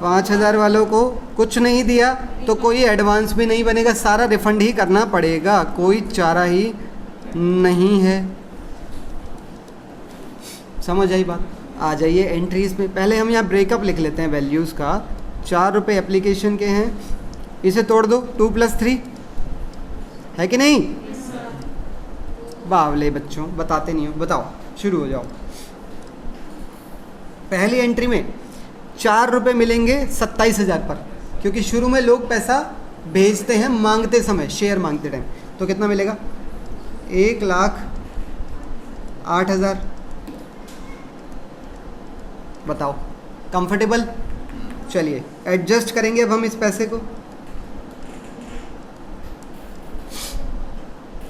5,000 वालों को कुछ नहीं दिया तो कोई एडवांस भी नहीं बनेगा, सारा रिफंड ही करना पड़ेगा, कोई चारा ही नहीं है। समझ आई बात? आ जाइए एंट्रीज में। पहले हम यहाँ ब्रेकअप लिख लेते हैं वैल्यूज़ का। ₹4 एप्लीकेशन के हैं, इसे तोड़ दो 2 + 3 है कि नहीं? बावले बच्चों, बताते नहीं हो, बताओ, शुरू हो जाओ। पहली एंट्री में ₹4 मिलेंगे 27,000 पर, क्योंकि शुरू में लोग पैसा भेजते हैं मांगते समय, शेयर मांगते टाइम। तो कितना मिलेगा? 1,08,000। बताओ, कंफर्टेबल? चलिए एडजस्ट करेंगे अब हम इस पैसे को।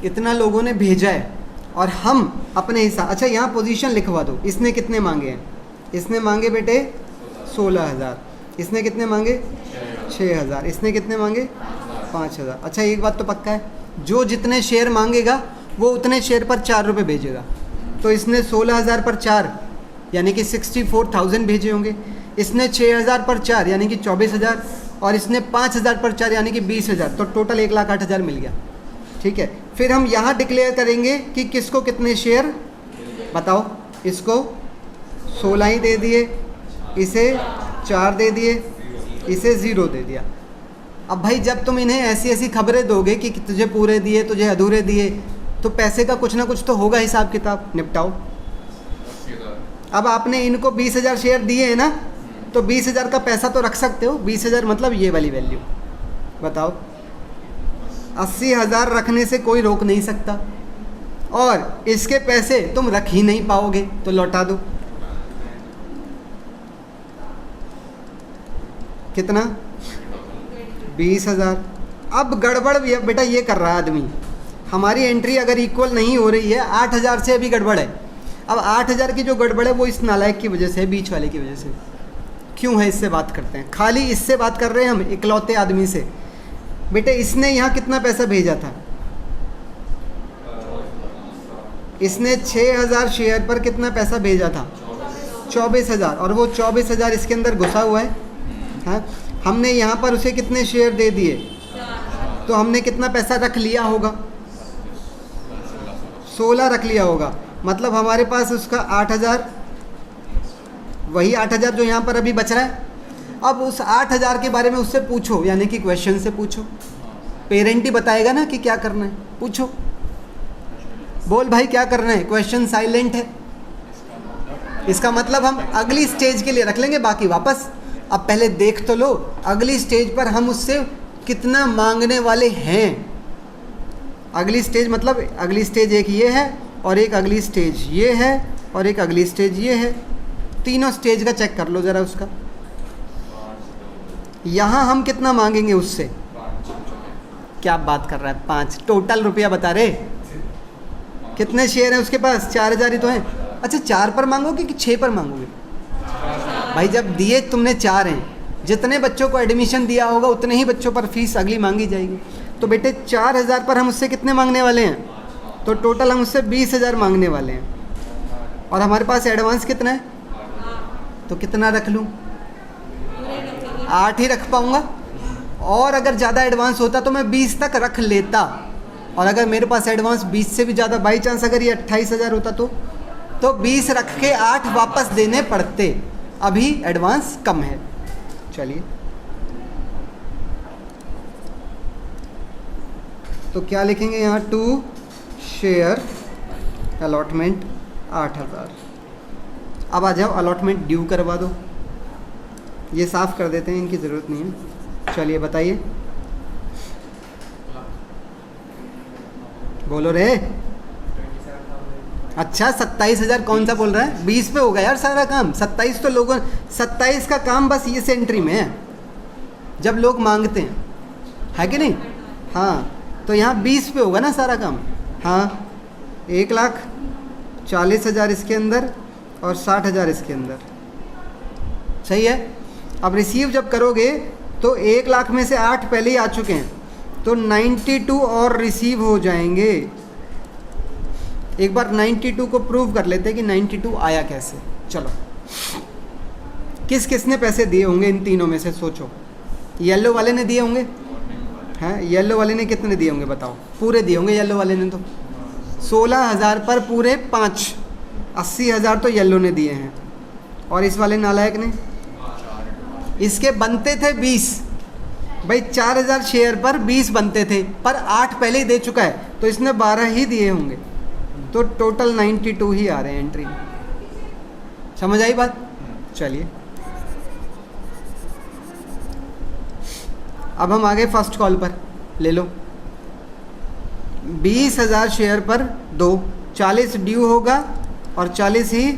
इतना लोगों ने भेजा है और हम अपने हिसाब, अच्छा यहाँ पोजीशन लिखवा दो। इसने कितने मांगे हैं? इसने मांगे बेटे 16,000। इसने कितने मांगे? 6,000। इसने कितने मांगे? 5,000। अच्छा एक बात तो पक्का है, जो जितने शेयर मांगेगा वो उतने शेयर पर ₹4 भेजेगा। तो इसने 16,000 पर 4 यानी कि 64,000 भेजे होंगे। इसने 6,000 पर 4 यानी कि 24,000, और इसने 5,000 पर 4 यानी कि 20,000। तो टोटल 1,08,000 मिल गया। ठीक है, फिर हम यहाँ डिक्लेयर करेंगे कि किसको कितने शेयर, बताओ। इसको 16 ही दे दिए, इसे 4 दे दिए, इसे 0 दे दिया। अब भाई जब तुम इन्हें ऐसी ऐसी खबरें दोगे कि तुझे पूरे दिए, तुझे अधूरे दिए, तो पैसे का कुछ ना कुछ तो होगा हिसाब किताब, निपटाओ। अब आपने इनको 20,000 शेयर दिए हैं ना, तो 20,000 का पैसा तो रख सकते हो। 20,000 मतलब ये वाली वैल्यू, बताओ। 80,000 रखने से कोई रोक नहीं सकता, और इसके पैसे तुम रख ही नहीं पाओगे, तो लौटा दो। कितना? 20,000। अब गड़बड़ भी है बेटा, ये कर रहा है आदमी। हमारी एंट्री अगर इक्वल नहीं हो रही है, 8,000 से अभी गड़बड़ है। अब 8,000 की जो गड़बड़ है वो इस नालायक की वजह से है, बीच वाले की वजह से। क्यों है? इससे बात करते हैं, खाली इससे बात कर रहे हैं हम, इकलौते आदमी से। बेटे इसने यहाँ कितना पैसा भेजा था? इसने 6,000 शेयर पर कितना पैसा भेजा था? 24,000। और वो 24,000 इसके अंदर घुसा हुआ है। हाँ, हमने यहाँ पर उसे कितने शेयर दे दिए? तो हमने कितना पैसा रख लिया होगा? 16 रख लिया होगा। मतलब हमारे पास उसका 8,000, वही 8,000 जो यहाँ पर अभी बच रहा है। अब उस 8,000 के बारे में उससे पूछो, यानी कि क्वेश्चन से पूछो। पेरेंट ही बताएगा ना कि क्या करना है, पूछो। बोल भाई क्या करना है? क्वेश्चन साइलेंट है, इसका मतलब हम अगली स्टेज के लिए रख लेंगे, बाकी वापस। अब पहले देख तो लो अगली स्टेज पर हम उससे कितना मांगने वाले हैं। अगली स्टेज मतलब अगली स्टेज एक ये है, और एक अगली स्टेज ये है, और एक अगली स्टेज ये है। तीनों स्टेज का चेक कर लो ज़रा उसका। यहाँ हम कितना मांगेंगे उससे? क्या बात कर रहा है? 5 टोटल रुपया बता रहे। कितने शेयर हैं उसके पास? 4,000 ही तो हैं। अच्छा 4 पर मांगोगे कि 6 पर मांगोगे? भाई जब दिए तुमने 4 हैं, जितने बच्चों को एडमिशन दिया होगा उतने ही बच्चों पर फीस अगली मांगी जाएगी। तो बेटे 4,000 पर हम उससे कितने मांगने वाले हैं? तो टोटल हम उससे 20,000 मांगने वाले हैं। और हमारे पास एडवांस कितना है? तो कितना रख लूँ? 8 ही रख पाऊँगा। और अगर ज़्यादा एडवांस होता तो मैं 20 तक रख लेता। और अगर मेरे पास एडवांस 20 से भी ज़्यादा, बाई चांस अगर ये 28,000 होता तो 20 रख के 8 वापस देने पड़ते। अभी एडवांस कम है। चलिए तो क्या लिखेंगे यहाँ? 2 शेयर अलॉटमेंट 8,000। अब आ जाओ अलॉटमेंट ड्यू करवा दो। ये साफ़ कर देते हैं, इनकी ज़रूरत नहीं है। चलिए बताइए, बोलो रे। अच्छा 27,000 कौन सा बोल रहा है? 20 पे होगा यार सारा काम। 27 तो लोगों, 27 का काम बस ये एंट्री में है जब लोग मांगते हैं, है कि नहीं? हाँ तो यहाँ 20 पे होगा ना सारा काम। हाँ 1,40,000 इसके अंदर और 60,000 इसके अंदर, सही है। अब रिसीव जब करोगे तो 1,00,000 में से 8 पहले ही आ चुके हैं, तो 92 और रिसीव हो जाएंगे। एक बार 92 को प्रूव कर लेते हैं कि 92 आया कैसे। चलो किस किस ने पैसे दिए होंगे इन तीनों में से? सोचो। येलो वाले ने दिए होंगे, हैं? येलो वाले ने कितने दिए होंगे बताओ? पूरे दिए होंगे येलो वाले ने तो 16,000 पर पूरे 5, 80,000 तो येलो ने दिए हैं। और इस वाले नालायक ने इसके बनते थे 20, भाई 4000 शेयर पर 20 बनते थे, पर 8 पहले ही दे चुका है तो इसने 12 ही दिए होंगे, तो टोटल 92 ही आ रहे हैं एंट्री। समझ आई बात? चलिए अब हम आगे फर्स्ट कॉल पर ले लो। 20,000 शेयर पर 2, 40 ड्यू होगा और 40 ही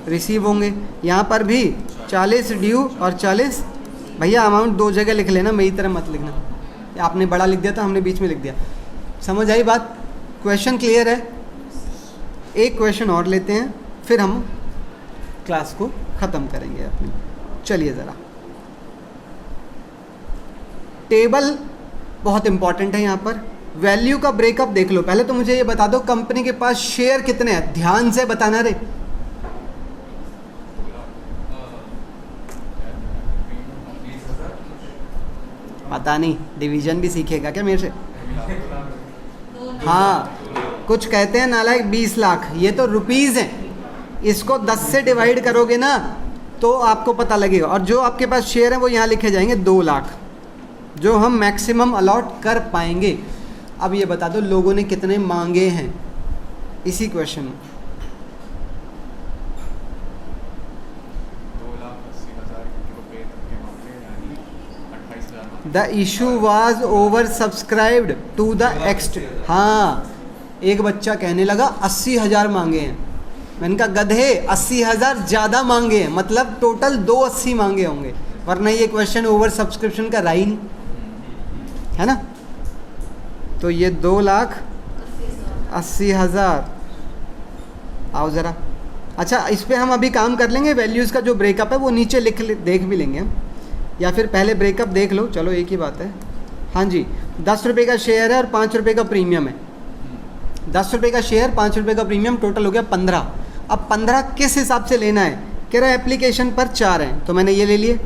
रिसीव होंगे। यहाँ पर भी 40 ड्यू और 40, भैया अमाउंट 2 जगह लिख लेना, मेरी तरह मत लिखना, आपने बड़ा लिख दिया था, हमने बीच में लिख दिया। समझ आई बात? क्वेश्चन क्लियर है? एक क्वेश्चन और लेते हैं फिर हम क्लास को ख़त्म करेंगे अपनी। चलिए ज़रा, टेबल बहुत इंपॉर्टेंट है यहाँ पर। वैल्यू का ब्रेकअप देख लो। पहले तो मुझे ये बता दो कंपनी के पास शेयर कितने हैं, ध्यान से बताना रे। पता नहीं, डिवीजन भी सीखेगा क्या मेरे से? हाँ, कुछ कहते हैं नालायक 20 लाख, ये तो रुपीज़ हैं। इसको 10 से डिवाइड करोगे ना तो आपको पता लगेगा। और जो आपके पास शेयर हैं वो यहाँ लिखे जाएंगे 2 लाख, जो हम मैक्सिमम अलॉट कर पाएंगे। अब ये बता दो लोगों ने कितने मांगे हैं इसी क्वेश्चन में। 2,80,000 the issue was over subscribed to the extent. हाँ, एक बच्चा कहने लगा 80,000 मांगे हैं। मैंने कहा गधे, 80,000 ज़्यादा मांगे हैं, मतलब टोटल 280 मांगे होंगे, वरना ये क्वेश्चन ओवर सब्सक्रिप्शन का रहा ही नहीं, है ना। तो ये 2,80,000। आओ ज़रा, अच्छा इस पे हम अभी काम कर लेंगे। वैल्यूज़ का जो ब्रेकअप है वो नीचे देख भी लेंगे हम, या फिर पहले ब्रेकअप देख लो, चलो एक ही बात है। हाँ जी, 10 रुपये का शेयर है और 5 रुपये का प्रीमियम है। 10 रुपये का शेयर, 5 रुपये का प्रीमियम, टोटल हो गया 15। अब 15 किस हिसाब से लेना है? कह रहा है एप्लीकेशन पर 4 हैं तो मैंने ये ले लिए।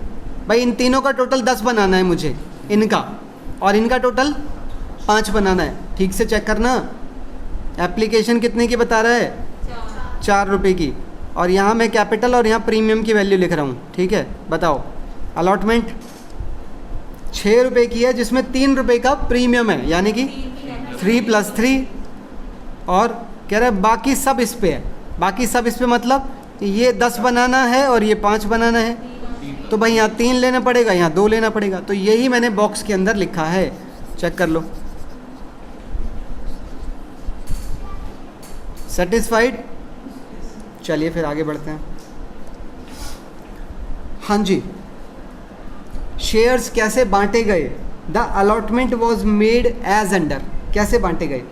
भाई इन तीनों का टोटल 10 बनाना है मुझे, इनका और इनका टोटल 5 बनाना है। ठीक से चेक करना, एप्लीकेशन कितने की बता रहा है? 4 रुपये की, और यहाँ मैं कैपिटल और यहाँ प्रीमियम की वैल्यू लिख रहा हूँ। ठीक है, बताओ। अलॉटमेंट 6 रुपये की है जिसमें 3 रुपये का प्रीमियम है, यानी कि 3 + 3, और कह रहा है बाकी सब इस पे है। बाकी सब इस पे मतलब ये 10 बनाना है और ये 5 बनाना है, तो भाई यहाँ 3 लेना पड़ेगा, यहाँ 2 लेना पड़ेगा। तो यही मैंने बॉक्स के अंदर लिखा है, चेक कर लो। सेटिस्फाइड? चलिए फिर आगे बढ़ते हैं। हाँ जी, शेयर्स कैसे बांटे गए? The allotment was made as under. कैसे बांटे गए?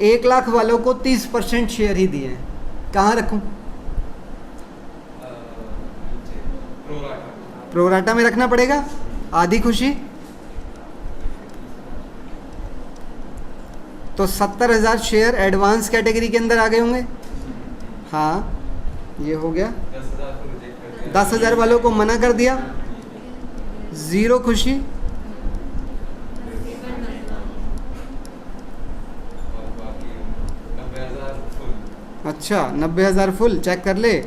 1 लाख वालों को 30% शेयर ही दिए हैं। कहाँ रखूं? प्रोराटा में रखना पड़ेगा। आधी खुशी तो 70,000 शेयर एडवांस कैटेगरी के अंदर आ गए होंगे। हाँ, ये हो गया। 10,000 वालों को मना कर दिया, 0 खुशी। अच्छा, 90,000 फुल। चेक कर ले।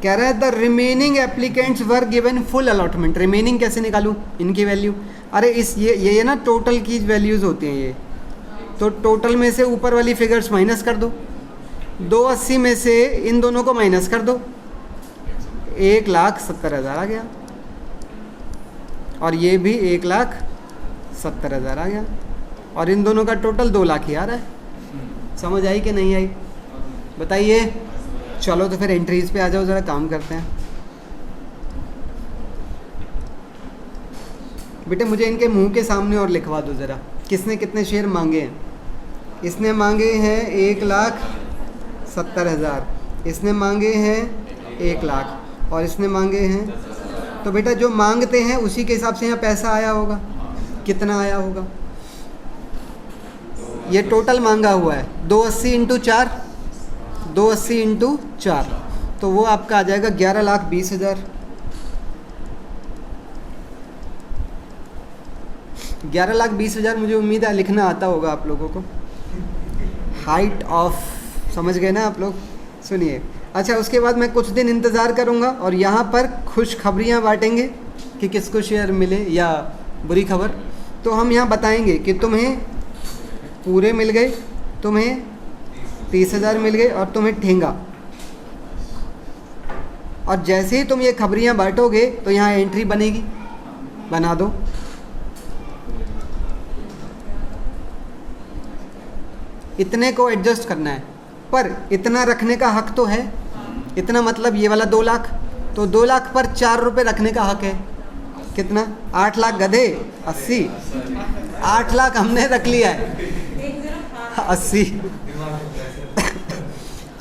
कह रहा है the remaining applicants were given full allotment. Remaining कैसे निकालूं इनकी वैल्यू? अरे इस ये ना टोटल की वैल्यूज़ होती हैं ये, तो टोटल में से ऊपर वाली फिगर्स माइनस कर दो। 280 में से इन दोनों को माइनस कर दो, 1,70,000 आ गया, और ये भी 1,70,000 आ गया, और इन दोनों का टोटल 2 लाख ही आ रहा है। समझ आई कि नहीं आई? बताइए। चलो तो फिर एंट्रीज पे आ जाओ, ज़रा काम करते हैं। बेटे मुझे इनके मुंह के सामने और लिखवा दो ज़रा, किसने कितने शेयर मांगे हैं। इसने मांगे हैं 1,70,000, इसने मांगे हैं 1 लाख, और इसने मांगे हैं, तो बेटा जो मांगते हैं उसी के हिसाब से यहाँ पैसा आया होगा। कितना आया होगा? ये टोटल मांगा हुआ है 280 × 4, 280 × 4, तो वो आपका आ जाएगा 11,20,000। 11,20,000 मुझे उम्मीद है लिखना आता होगा आप लोगों को। हाइट ऑफ, समझ गए ना आप लोग? सुनिए, अच्छा, उसके बाद मैं कुछ दिन इंतज़ार करूँगा और यहाँ पर खुशखबरियाँ बांटेंगे कि किसको शेयर मिले या बुरी खबर। तो हम यहाँ बताएंगे कि तुम्हें पूरे मिल गए, तुम्हें 30,000 मिल गए और तुम्हें ठेंगा। और जैसे ही तुम ये खबरियाँ बांटोगे तो यहाँ एंट्री बनेगी, बना दो। इतने को एडजस्ट करना है, पर इतना रखने का हक तो है। इतना मतलब ये वाला 2 लाख, तो 2 लाख पर 4 रुपये रखने का हक है। कितना? 8 लाख गधे 80, 8 लाख हमने रख लिया है 80।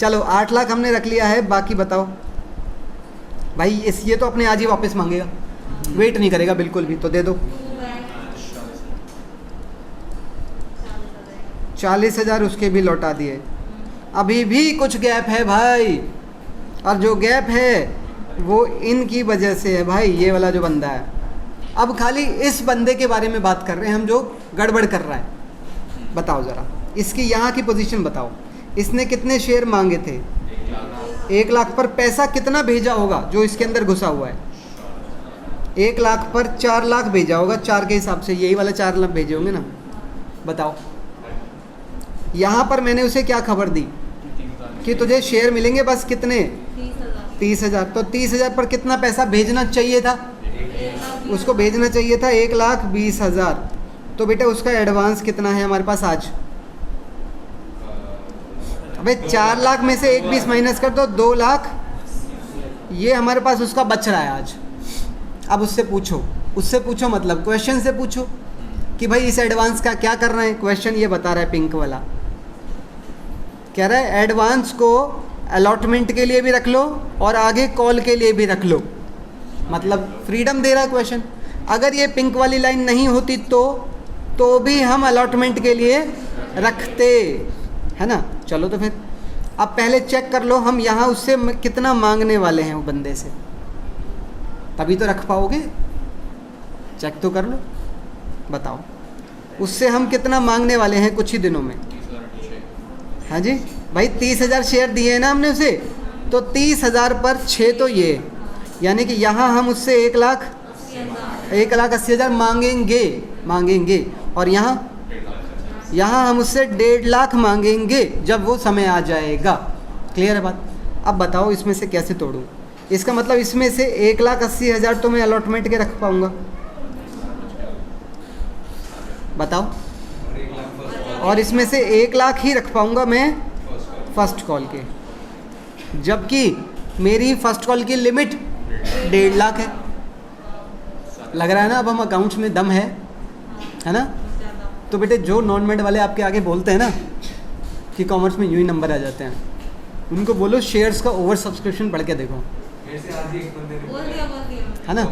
चलो 8 लाख हमने रख लिया है, बाकी बताओ भाई। ये तो अपने आज ही वापस मांगेगा, वेट नहीं करेगा बिल्कुल भी, तो दे दो। 40,000 उसके भी लौटा दिए। अभी भी कुछ गैप है भाई, और जो गैप है वो इनकी वजह से है भाई, ये वाला जो बंदा है। अब खाली इस बंदे के बारे में बात कर रहे हैं हम, जो गड़बड़ कर रहा है। बताओ ज़रा इसकी यहाँ की पोजीशन बताओ। इसने कितने शेयर मांगे थे? 1 लाख पर पैसा कितना भेजा होगा जो इसके अंदर घुसा हुआ है? 1 लाख पर 4 लाख भेजा होगा, 4 के हिसाब से यही वाला 4 लाख भेजे होंगे ना। बताओ यहाँ पर मैंने उसे क्या खबर दी कि तुझे शेयर मिलेंगे बस कितने? 30,000। तो 30,000 पर कितना पैसा भेजना चाहिए था? उसको भेजना चाहिए था 1,20,000। तो बेटा उसका एडवांस कितना है हमारे पास आज? अबे 4 लाख में से 1,20 माइनस कर दो, 2 लाख। ये हमारे पास उसका बच रहा है आज। अब उससे पूछो मतलब क्वेश्चन से पूछो कि भाई इस एडवांस का क्या करना है। क्वेश्चन ये बता रहा है, पिंक वाला कह रहा है एडवांस को अलॉटमेंट के लिए भी रख लो और आगे कॉल के लिए भी रख लो। मतलब फ्रीडम दे रहा है क्वेश्चन। अगर ये पिंक वाली लाइन नहीं होती तो भी हम अलॉटमेंट के लिए रखते, है ना। चलो तो फिर अब पहले चेक कर लो हम यहाँ उससे कितना मांगने वाले हैं वो बंदे से, तभी तो रख पाओगे। चेक तो कर लो, बताओ उससे हम कितना मांगने वाले हैं कुछ ही दिनों में। हाँ जी भाई 30,000 शेयर दिए हैं ना हमने उसे, तो 30,000 पर 6 तो ये, यानी कि यहाँ हम उससे 1,80,000 मांगेंगे और यहाँ हम उससे 1.5 लाख मांगेंगे जब वो समय आ जाएगा। क्लियर है बात? अब बताओ इसमें से कैसे तोड़ूं। इसका मतलब इसमें से 1,80,000 तो मैं अलॉटमेंट के रख पाऊँगा, बताओ। और इसमें से 1 लाख ही रख पाऊँगा मैं फर्स्ट कॉल के, जबकि मेरी फर्स्ट कॉल की लिमिट 1.5 लाख है। लग रहा है ना अब हम अकाउंट्स में दम है ना। तो बेटे जो नॉन मेड वाले आपके आगे बोलते हैं ना कि कॉमर्स में यूं ही नंबर आ जाते हैं, उनको बोलो शेयर्स का ओवर सब्सक्रिप्शन पढ़ के देखो, है ना।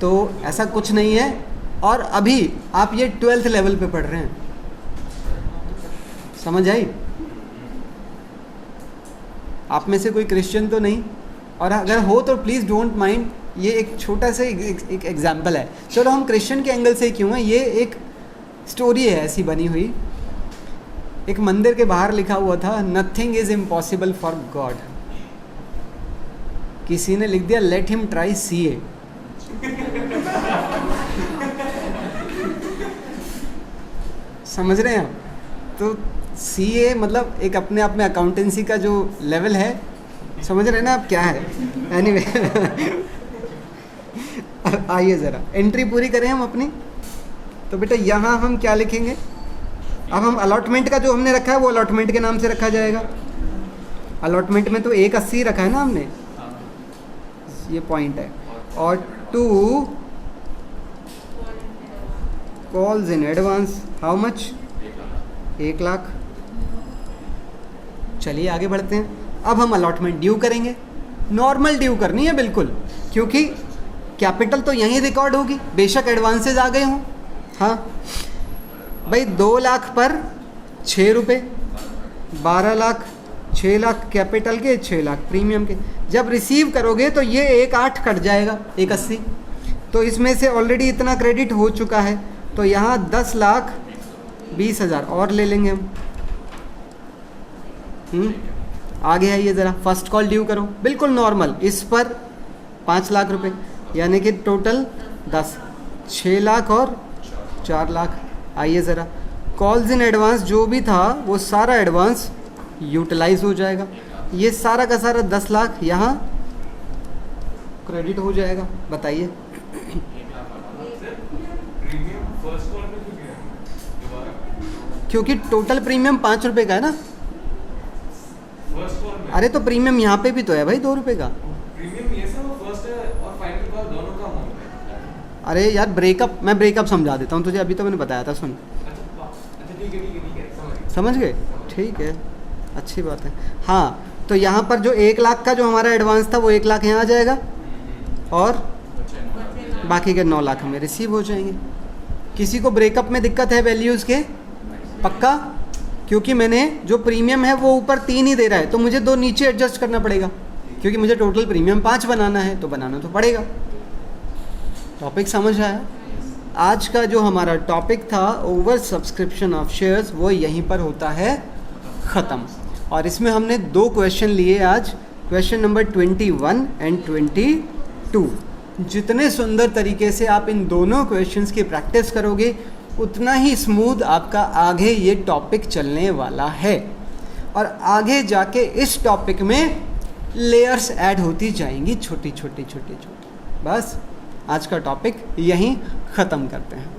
तो ऐसा कुछ नहीं है। और अभी आप ये 12th लेवल पे पढ़ रहे हैं, समझ आई? आप में से कोई क्रिश्चियन तो नहीं, और अगर हो तो प्लीज़ डोंट माइंड, ये एक छोटा सा एक एग्जाम्पल है। चलो हम क्रिश्चियन के एंगल से क्यों है, ये एक स्टोरी है ऐसी बनी हुई। एक मंदिर के बाहर लिखा हुआ था nothing is impossible for God. किसी ने लिख दिया लेट हिम ट्राई CA। समझ रहे हैं आप? तो CA मतलब एक अपने आप में अकाउंटेंसी का जो लेवल है, समझ रहे हैं ना आप क्या है। एनीवे आइए ज़रा एंट्री पूरी करें हम अपनी। तो बेटा यहाँ हम क्या लिखेंगे? अब हम अलॉटमेंट का जो हमने रखा है वो अलॉटमेंट के नाम से रखा जाएगा। अलॉटमेंट में तो 1,80 रखा है ना हमने, ये पॉइंट है। और 2 calls in advance, how much? 1 lakh. चलिए आगे बढ़ते हैं। अब हम अलॉटमेंट ड्यू करेंगे, नॉर्मल ड्यू करनी है बिल्कुल, क्योंकि कैपिटल तो यहीं रिकॉर्ड होगी, बेशक एडवांसेज आ गए हों। हाँ भाई 2 लाख पर 6 रुपये, 12 लाख, 6 लाख कैपिटल के, 6 लाख प्रीमियम के। जब रिसीव करोगे तो ये 1,8 कट जाएगा, 1,80। तो इसमें से ऑलरेडी इतना क्रेडिट हो चुका है, तो यहाँ 10,20,000 और ले लेंगे हम। आगे आइए ज़रा, फर्स्ट कॉल ड्यू करो, बिल्कुल नॉर्मल, इस पर 5 लाख रुपए, यानी कि टोटल 10, 6 लाख और 4 लाख। आइए ज़रा, कॉल्स इन एडवांस जो भी था वो सारा एडवांस यूटिलाइज हो जाएगा। ये सारा का सारा 10 लाख यहाँ क्रेडिट हो जाएगा। बताइए प्रीमियम फर्स्ट कॉल में क्यों गया दोबारा? क्योंकि टोटल प्रीमियम 5 रुपये का है ना। फर्स्ट कॉल में अरे तो प्रीमियम यहाँ पे भी तो है भाई 2 रुपये का। प्रीमियम ये सब फर्स्ट है और फाइनल कॉल दोनों का अमाउंट है। अरे यार ब्रेकअप, मैं ब्रेकअप समझा देता हूँ तुझे, अभी तो मैंने बताया था, सुन। अच्छा ठीक है समझ गए? ठीक है, अच्छी बात है। हाँ, तो यहाँ पर जो 1 लाख का जो हमारा एडवांस था वो 1 लाख यहाँ आ जाएगा और बाकी के 9 लाख हमें रिसीव हो जाएंगे। किसी को ब्रेकअप में दिक्कत है वैल्यूज़ के? पक्का? क्योंकि मैंने जो प्रीमियम है वो ऊपर 3 ही दे रहा है, तो मुझे 2 नीचे एडजस्ट करना पड़ेगा, क्योंकि मुझे टोटल प्रीमियम 5 बनाना है, तो बनाना तो पड़ेगा। टॉपिक समझ आया? आज का जो हमारा टॉपिक था ओवर सब्सक्रिप्शन ऑफ शेयर्स, वो यहीं पर होता है ख़त्म। और इसमें हमने 2 क्वेश्चन लिए आज, क्वेश्चन नंबर 21 एंड 22। जितने सुंदर तरीके से आप इन दोनों क्वेश्चंस की प्रैक्टिस करोगे उतना ही स्मूथ आपका आगे ये टॉपिक चलने वाला है। और आगे जाके इस टॉपिक में लेयर्स ऐड होती जाएंगी, छोटी छोटी छोटी छोटी। बस आज का टॉपिक यहीं ख़त्म करते हैं।